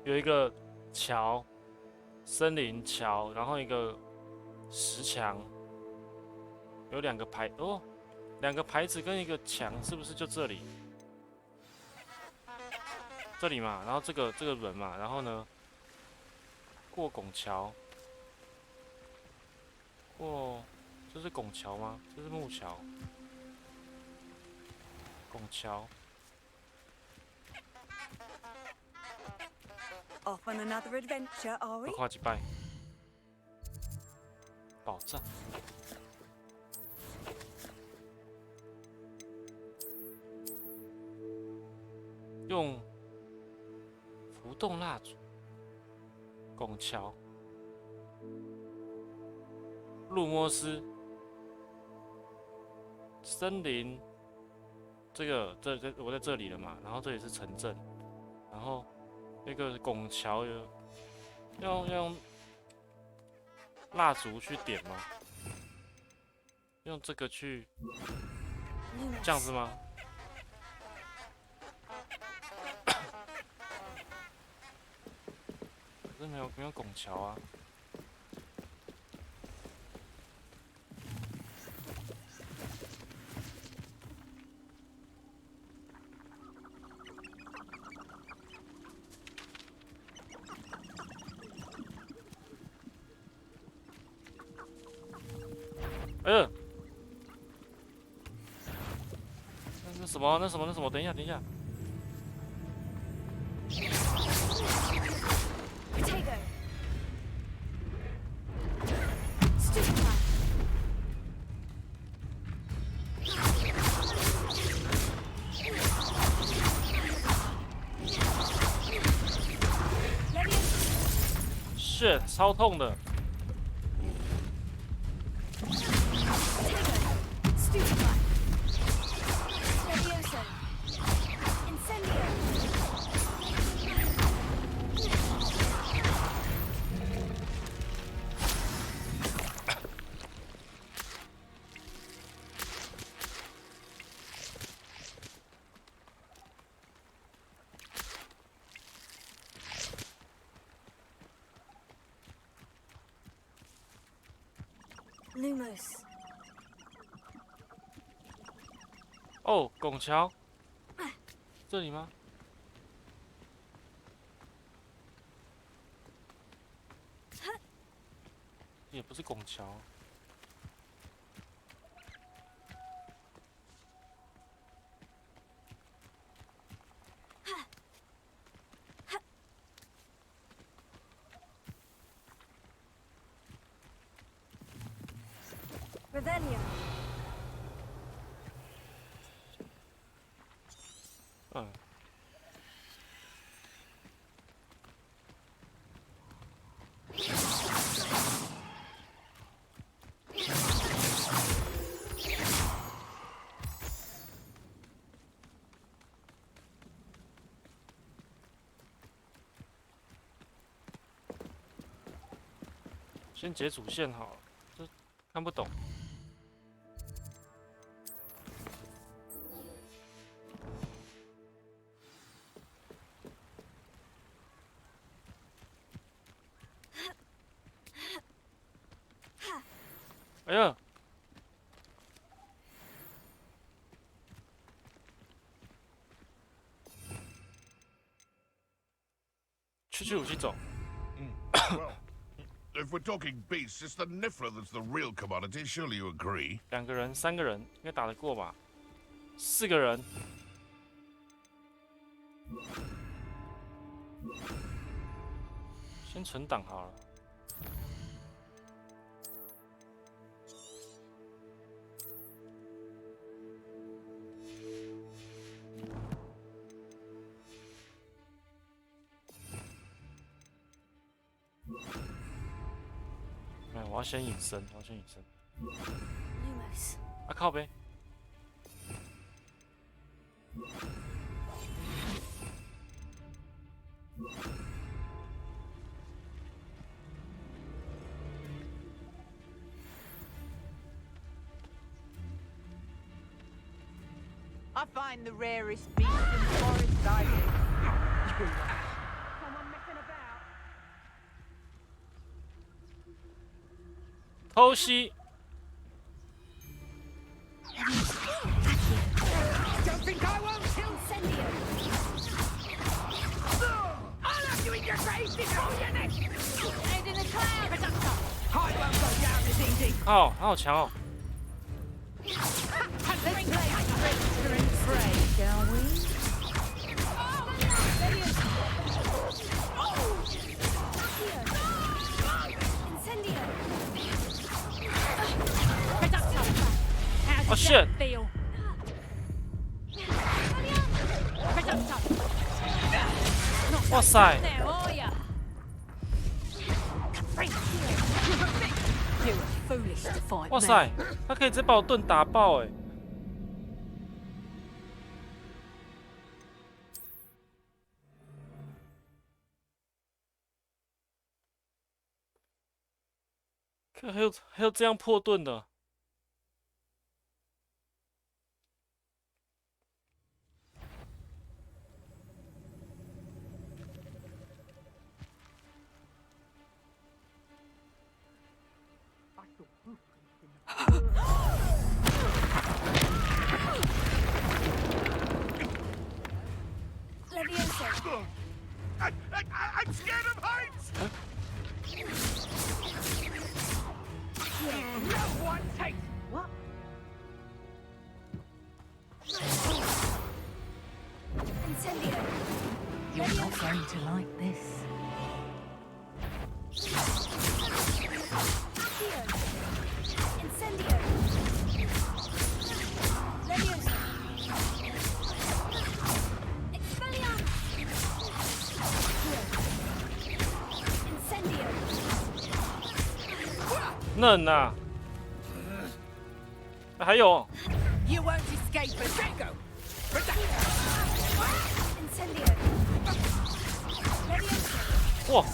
[SPEAKER 1] 有一个桥，森林桥，然后一个石墙，有两个牌哦，两个牌子跟一个墙，是不是就这里？这里嘛，然后这个人嘛，然后呢，过拱桥，过，这是拱桥吗？这是木桥，拱桥。
[SPEAKER 4] Off on another adventure, are we?
[SPEAKER 1] 跨几拜，宝藏。用浮动蜡烛，拱桥，路摩斯，森林，我在这里了嘛，然后这里是城镇，然后那个拱桥要用蜡烛去点吗？用这个去这样子吗？可是没有拱桥啊。那什么？等一下。shit， 超痛的。
[SPEAKER 8] Lumos。
[SPEAKER 1] 哦，拱桥，这里吗？也不是拱桥。
[SPEAKER 8] Rebellion。
[SPEAKER 1] 先解主线好了，这看不懂。哎呀！去武器走。
[SPEAKER 15] If we're talking beasts, it's the Nifra that's the real commodity. Surely you agree?
[SPEAKER 1] 2个人、3个人应该打得过吧？4个人。先存档好了。我要先隐身，啊靠呗！I
[SPEAKER 16] find the rarest beast in forest diving. Someone messing about?
[SPEAKER 1] 偷袭！
[SPEAKER 16] Don't think I won't kill Sendio. I'll have you in your face before your neck. Head in the cloud, Reductor. I won't go down as easy.
[SPEAKER 1] 哦，他好强哦！
[SPEAKER 16] Let's play trickster and prey, shall we?
[SPEAKER 1] Oh shit! 哇塞！哇塞，他可以直接把我盾打爆哎！还有这样破盾的。
[SPEAKER 16] I'm scared of heights! No one takes... What?
[SPEAKER 3] Incendio.
[SPEAKER 17] You're not going to like this.
[SPEAKER 3] Incendio. Leviosa. Expelliarmus. Incendio.
[SPEAKER 1] 嫩啊！还有。
[SPEAKER 16] You won't escape a Draco!
[SPEAKER 3] Incendio. Leviosa.
[SPEAKER 1] 哇！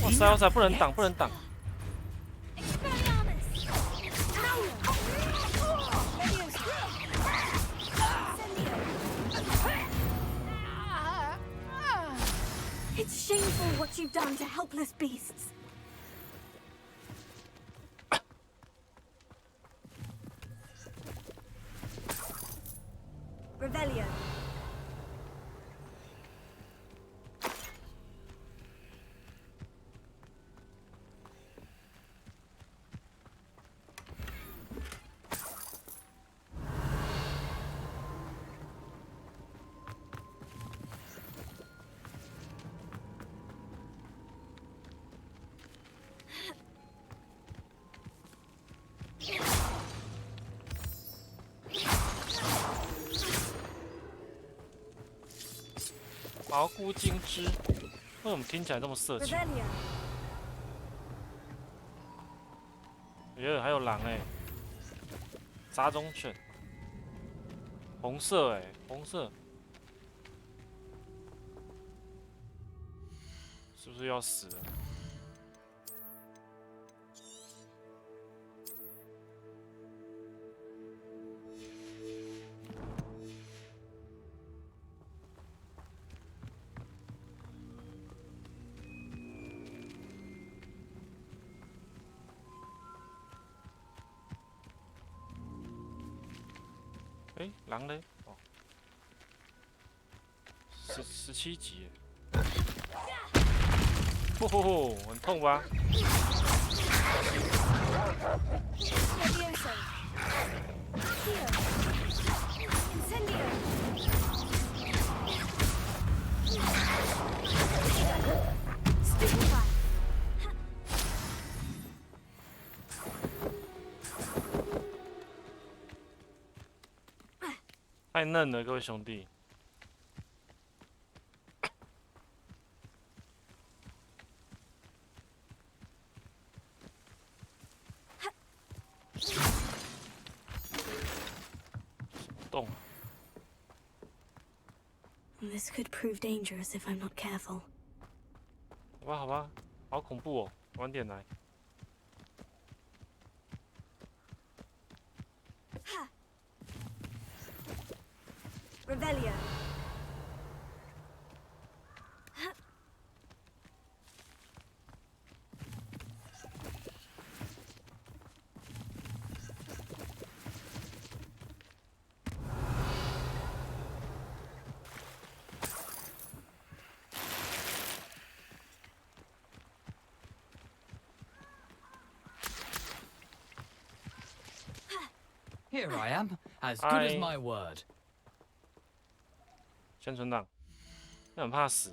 [SPEAKER 1] 哇塞！哇塞！不能挡，不能挡。
[SPEAKER 3] It's shameful what you've done to helpless beasts. Revelio.
[SPEAKER 1] 毛菇精汁，为什么听起来这么色情？耶，还有狼哎，杂种犬，红色哎，红色，是不是要死了？ 哎，狼嘞？哦，17级耶！吼吼吼，很痛吧？太嫩了，各位兄弟。动。
[SPEAKER 8] This could prove dangerous if I'm not careful.
[SPEAKER 1] 好吧，好吧，好恐怖哦，晚点来。
[SPEAKER 3] Revelio.
[SPEAKER 12] Here I am, as good as my word.
[SPEAKER 1] 先存档，很怕死。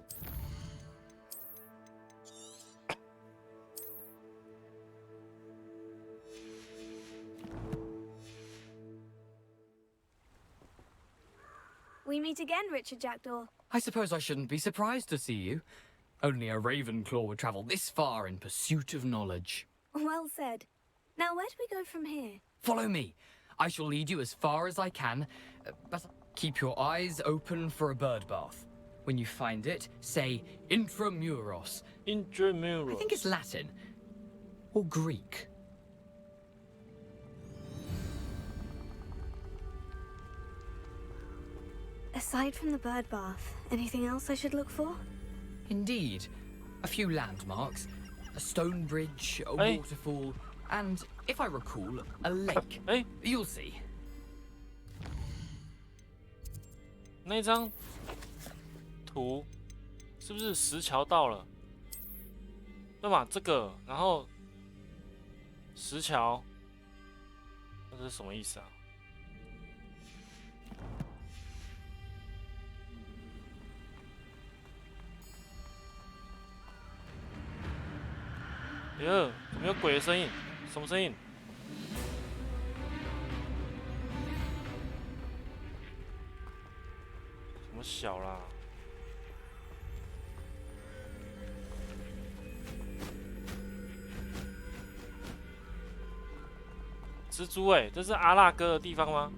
[SPEAKER 3] We meet again, Richard Jackdaw.
[SPEAKER 12] I suppose I shouldn't be surprised to see you. Only a Ravenclaw would travel this far in pursuit of knowledge.
[SPEAKER 3] Well said. Now, where do we go from here?
[SPEAKER 12] Follow me. I shall lead you as far as I can, but keep your eyes open for a bird bath. When you find it, say Intramuros.
[SPEAKER 1] Intramuros.
[SPEAKER 12] I think it's Latin. or Greek?
[SPEAKER 8] Aside from the bird bath, anything else I should look for?
[SPEAKER 12] Indeed. A few landmarks, a stone bridge, a waterfall, and, if I recall, a lake. You'll see.
[SPEAKER 1] 那张图是不是石桥到了？对吧？这个，然后石桥，这是什么意思啊？哎呦，怎么有鬼的声音？什么声音？什么小啦？蜘蛛哎，这是阿拉哥的地方吗？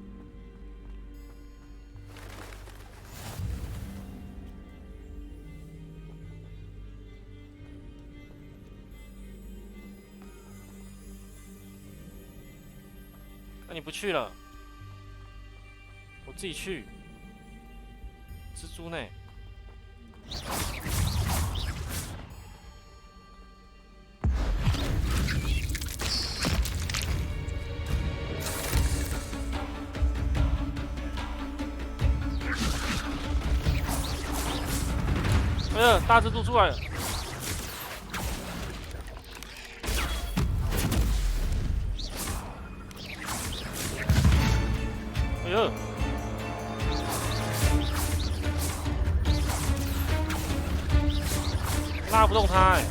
[SPEAKER 1] 那你不去了，我自己去。蜘蛛呢？哎呀，大蜘蛛出来了！哎呦！拉不动它哎！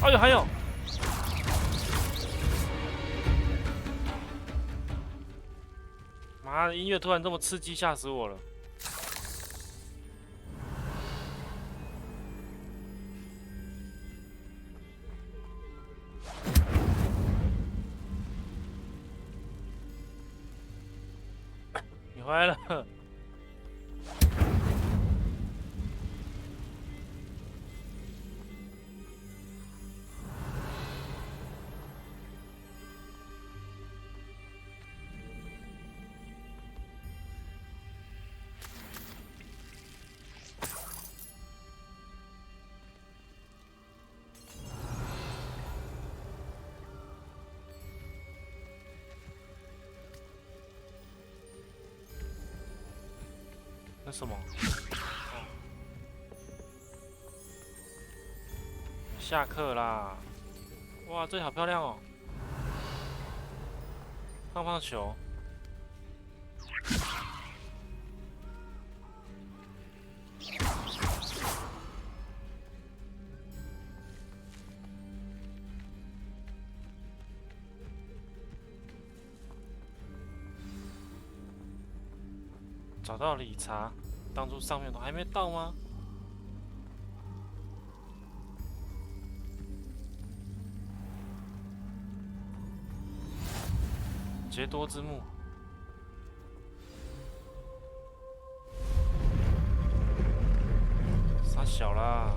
[SPEAKER 1] 哎呦，还有！妈的，音乐突然这么刺激，吓死我了！你回来了。那什么？下课啦！哇，这里好漂亮哦！胖胖球。找到理查，当初上面都还没到吗？杰多之墓，傻小啦！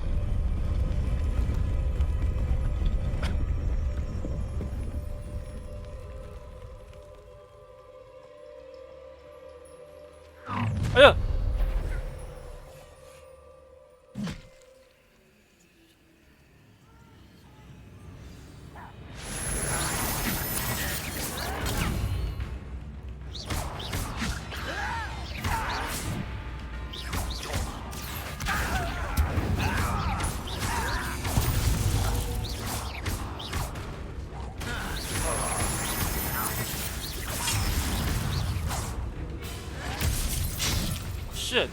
[SPEAKER 1] 哎呀！shit！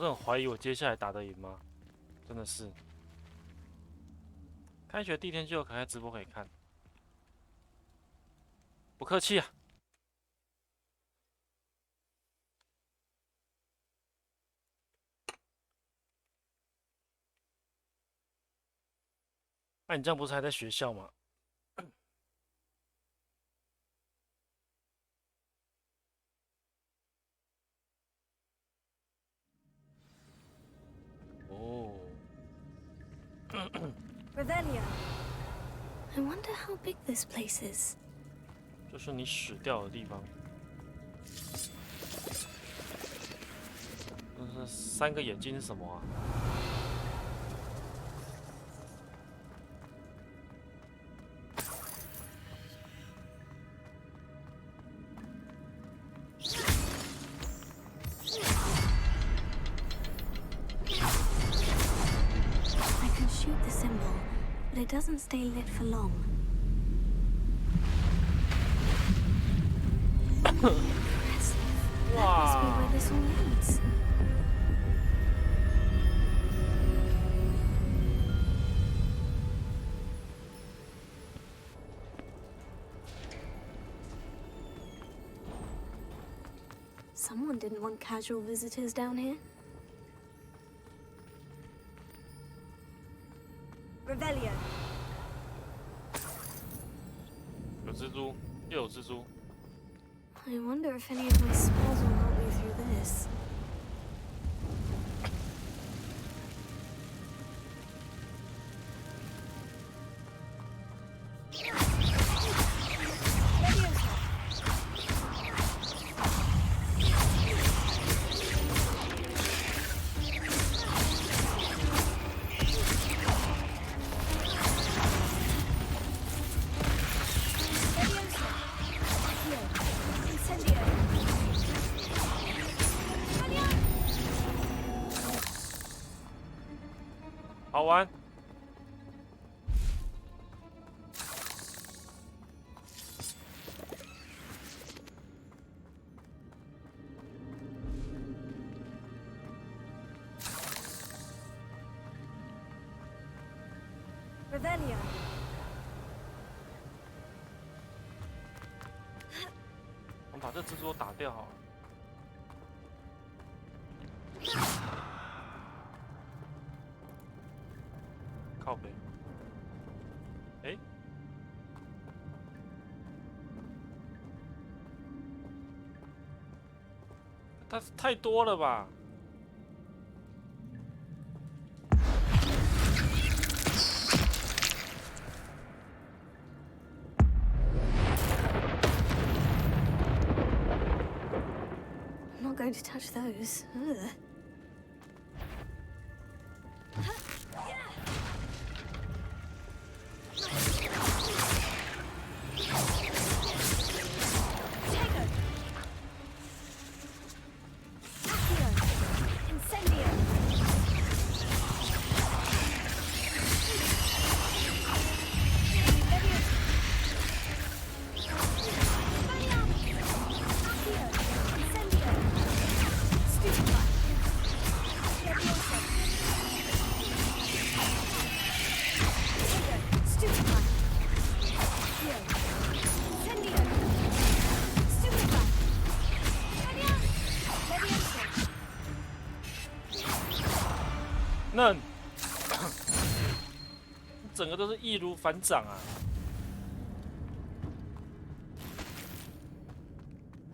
[SPEAKER 1] 是很怀疑我接下来打得赢吗？真的是。开学第一天就有可爱直播可以看，不客气啊。那你这样不是还在学校吗？哦。
[SPEAKER 8] Revelio. I wonder how big this place is.
[SPEAKER 1] 就是你死掉的地方。这三个眼睛是什么啊？But
[SPEAKER 8] it doesn't stay lit for long. Impressive. That must be where this all leads. Someone didn't want casual visitors down here. Revelio.
[SPEAKER 1] 有蜘蛛，又有蜘蛛。
[SPEAKER 8] I wonder if any of my spells will help me through this.
[SPEAKER 1] 好玩。
[SPEAKER 8] Revelio.
[SPEAKER 1] 我们把这蜘蛛打掉好了。靠北。哎。它太多了吧？
[SPEAKER 8] I'm not going to touch those. Ugh.
[SPEAKER 1] 嫩，整个都是易如反掌啊！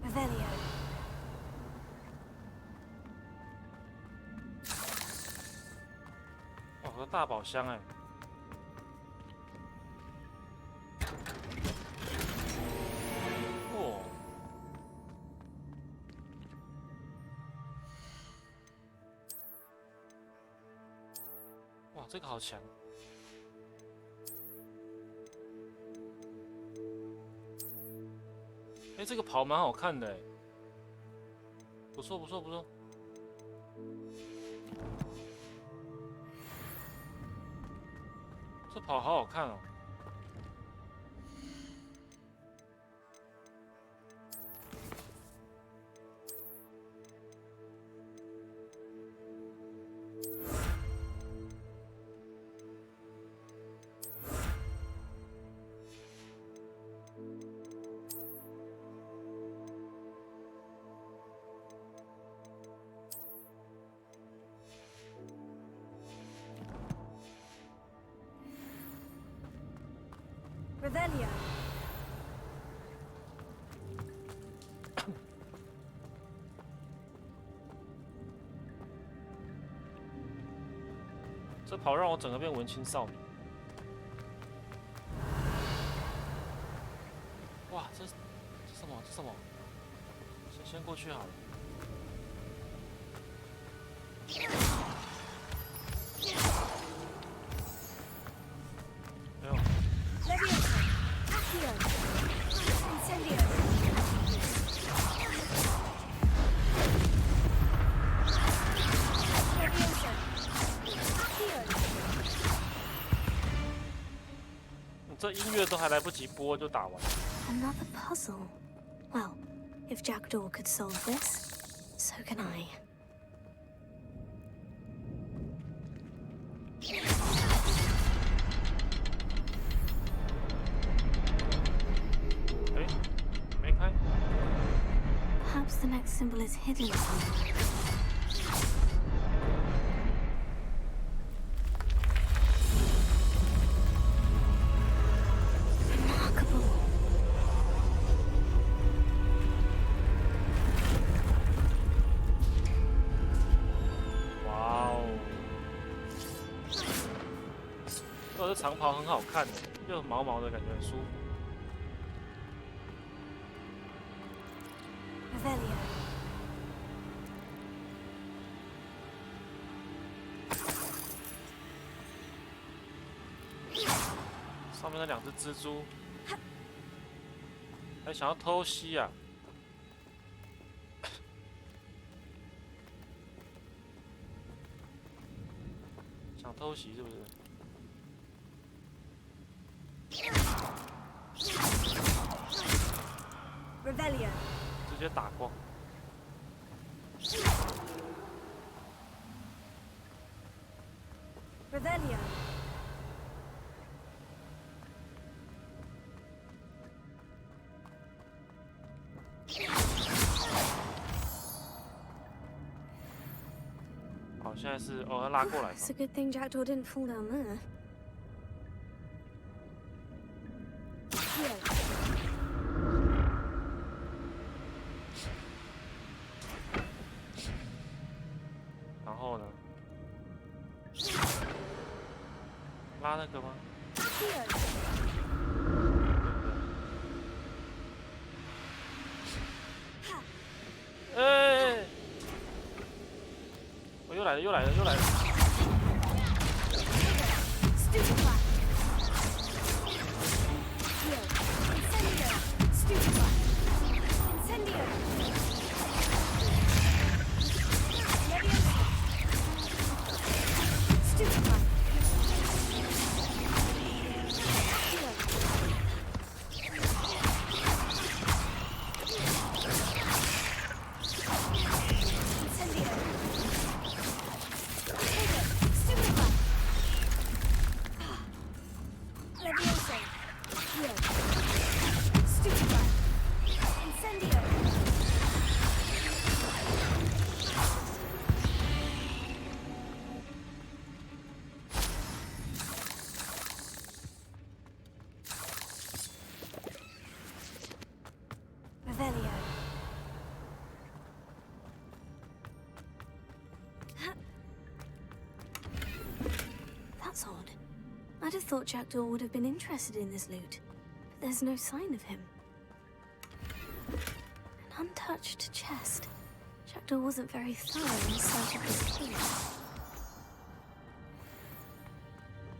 [SPEAKER 8] Revelio.
[SPEAKER 1] 哇，个大宝箱哎！哦，哇，这个好强！哎，这个袍蛮好看的哎，不错不错不错。 这袍好好看哦！
[SPEAKER 3] Revelio.
[SPEAKER 1] 这跑让我整个变文青少女。哇，这什么？这什么？先过去好了。没有。
[SPEAKER 3] Leviosa. Accio. Incendio. Leviosa. Accio.
[SPEAKER 1] 这音乐都还来不及播就打完了。
[SPEAKER 8] Another puzzle. Well, if Jackdaw could solve this, so can I.
[SPEAKER 1] 哎，没开。
[SPEAKER 8] Perhaps the next symbol is hidden somewhere. Remarkable.
[SPEAKER 1] 哇哦！这长袍很好看的，又毛毛的感觉很舒服。
[SPEAKER 3] Revelio.
[SPEAKER 1] 上面那两只蜘蛛，还想要偷袭啊！想偷袭是不是？
[SPEAKER 3] Revelio.
[SPEAKER 1] 直接打光。
[SPEAKER 3] Revelio.
[SPEAKER 1] 好，现在是哦，要拉过来。
[SPEAKER 8] It's a good thing Jackdaw didn't fall down there.
[SPEAKER 3] Here.
[SPEAKER 1] 然后呢？拉那个吗？
[SPEAKER 3] Here.
[SPEAKER 1] 哎！我又来了，又来了，又来了！
[SPEAKER 3] Stupefy. Here. Incendio. Stupefy. Incendio. Leviosa. Stupefy. Here. Incendio. Stupefy. Leviosa. Here. Stupefy. Incendio. Revelio.
[SPEAKER 8] That's odd. I'd have thought Jackdaw would have been interested in this loot, but there's no sign of him. An untouched chest. Jackdaw wasn't very thorough in search of this key.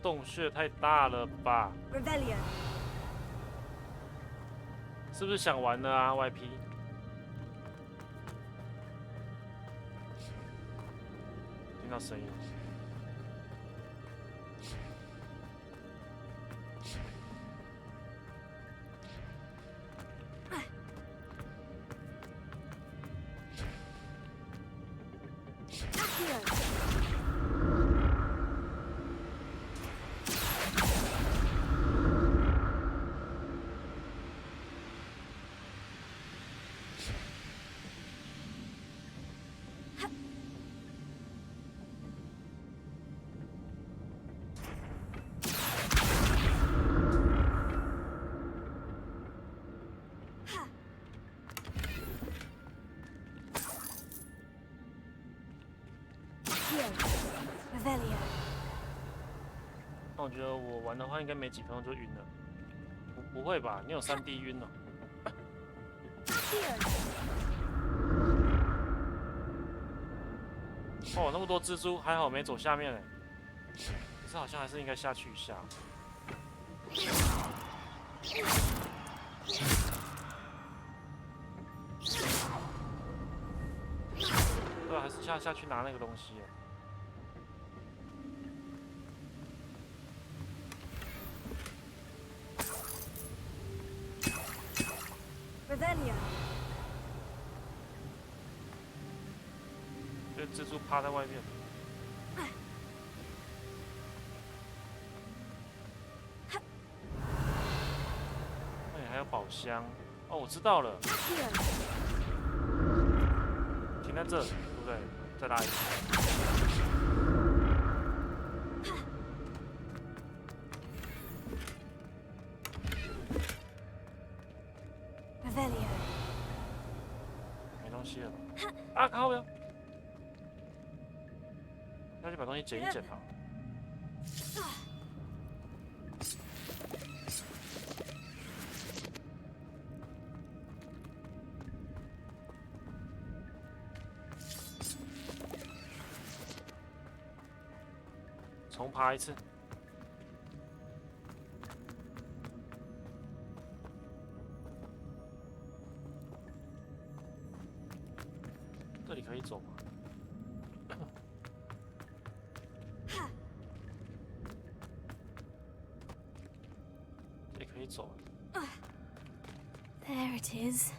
[SPEAKER 1] 洞穴太大了吧？
[SPEAKER 3] Revelio.
[SPEAKER 1] 是不是想玩了啊 ？YP？ 听到声音了。
[SPEAKER 3] Accio.
[SPEAKER 8] Revelio.
[SPEAKER 1] 那我觉得我玩的话，应该没几分钟就晕了。不会吧？你有3D 晕哦？哦，那么多蜘蛛，还好没走下面哎。可是好像还是应该下去一下。对，还是下去拿那个东西哎。
[SPEAKER 8] Revelio.
[SPEAKER 1] 这蜘蛛趴在外面。那里还有宝箱哦，我知道了。停在这，对不对？再拉一次。
[SPEAKER 8] Revelio.
[SPEAKER 1] 没东西了吧？啊，靠不要！那就把东西捡一捡好了。重爬一次。这里可以走吗？这里可以走。
[SPEAKER 8] There it is.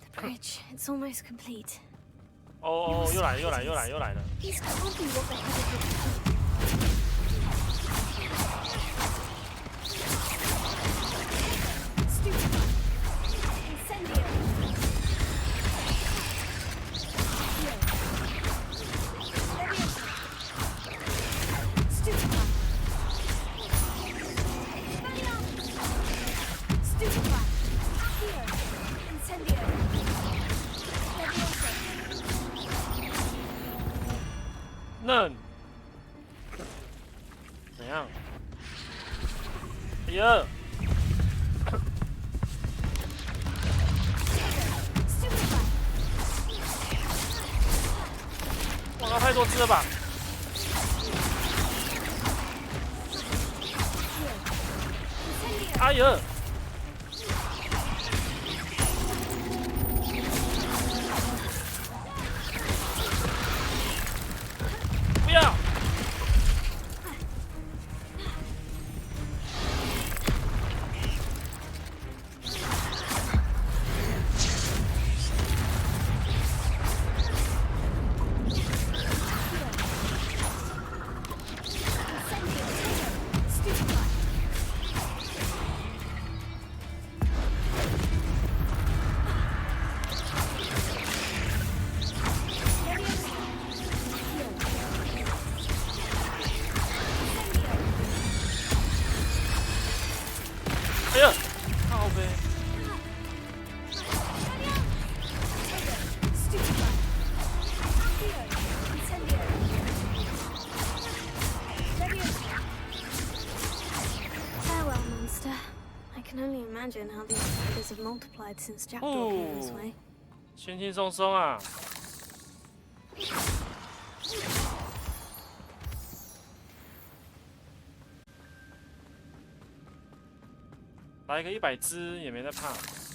[SPEAKER 8] The bridge. It's almost complete.
[SPEAKER 1] 哦，又来了。
[SPEAKER 8] These can't be what the hell is it?
[SPEAKER 1] 嫩，怎样？哎呀！哇，太多只了吧！哎呀！不要！哎呀，靠呗！Farewell,
[SPEAKER 8] monster. I can only imagine how these spiders have multiplied since Jackdaw came this way.
[SPEAKER 1] 轻轻松松啊！来一个100只也没在怕。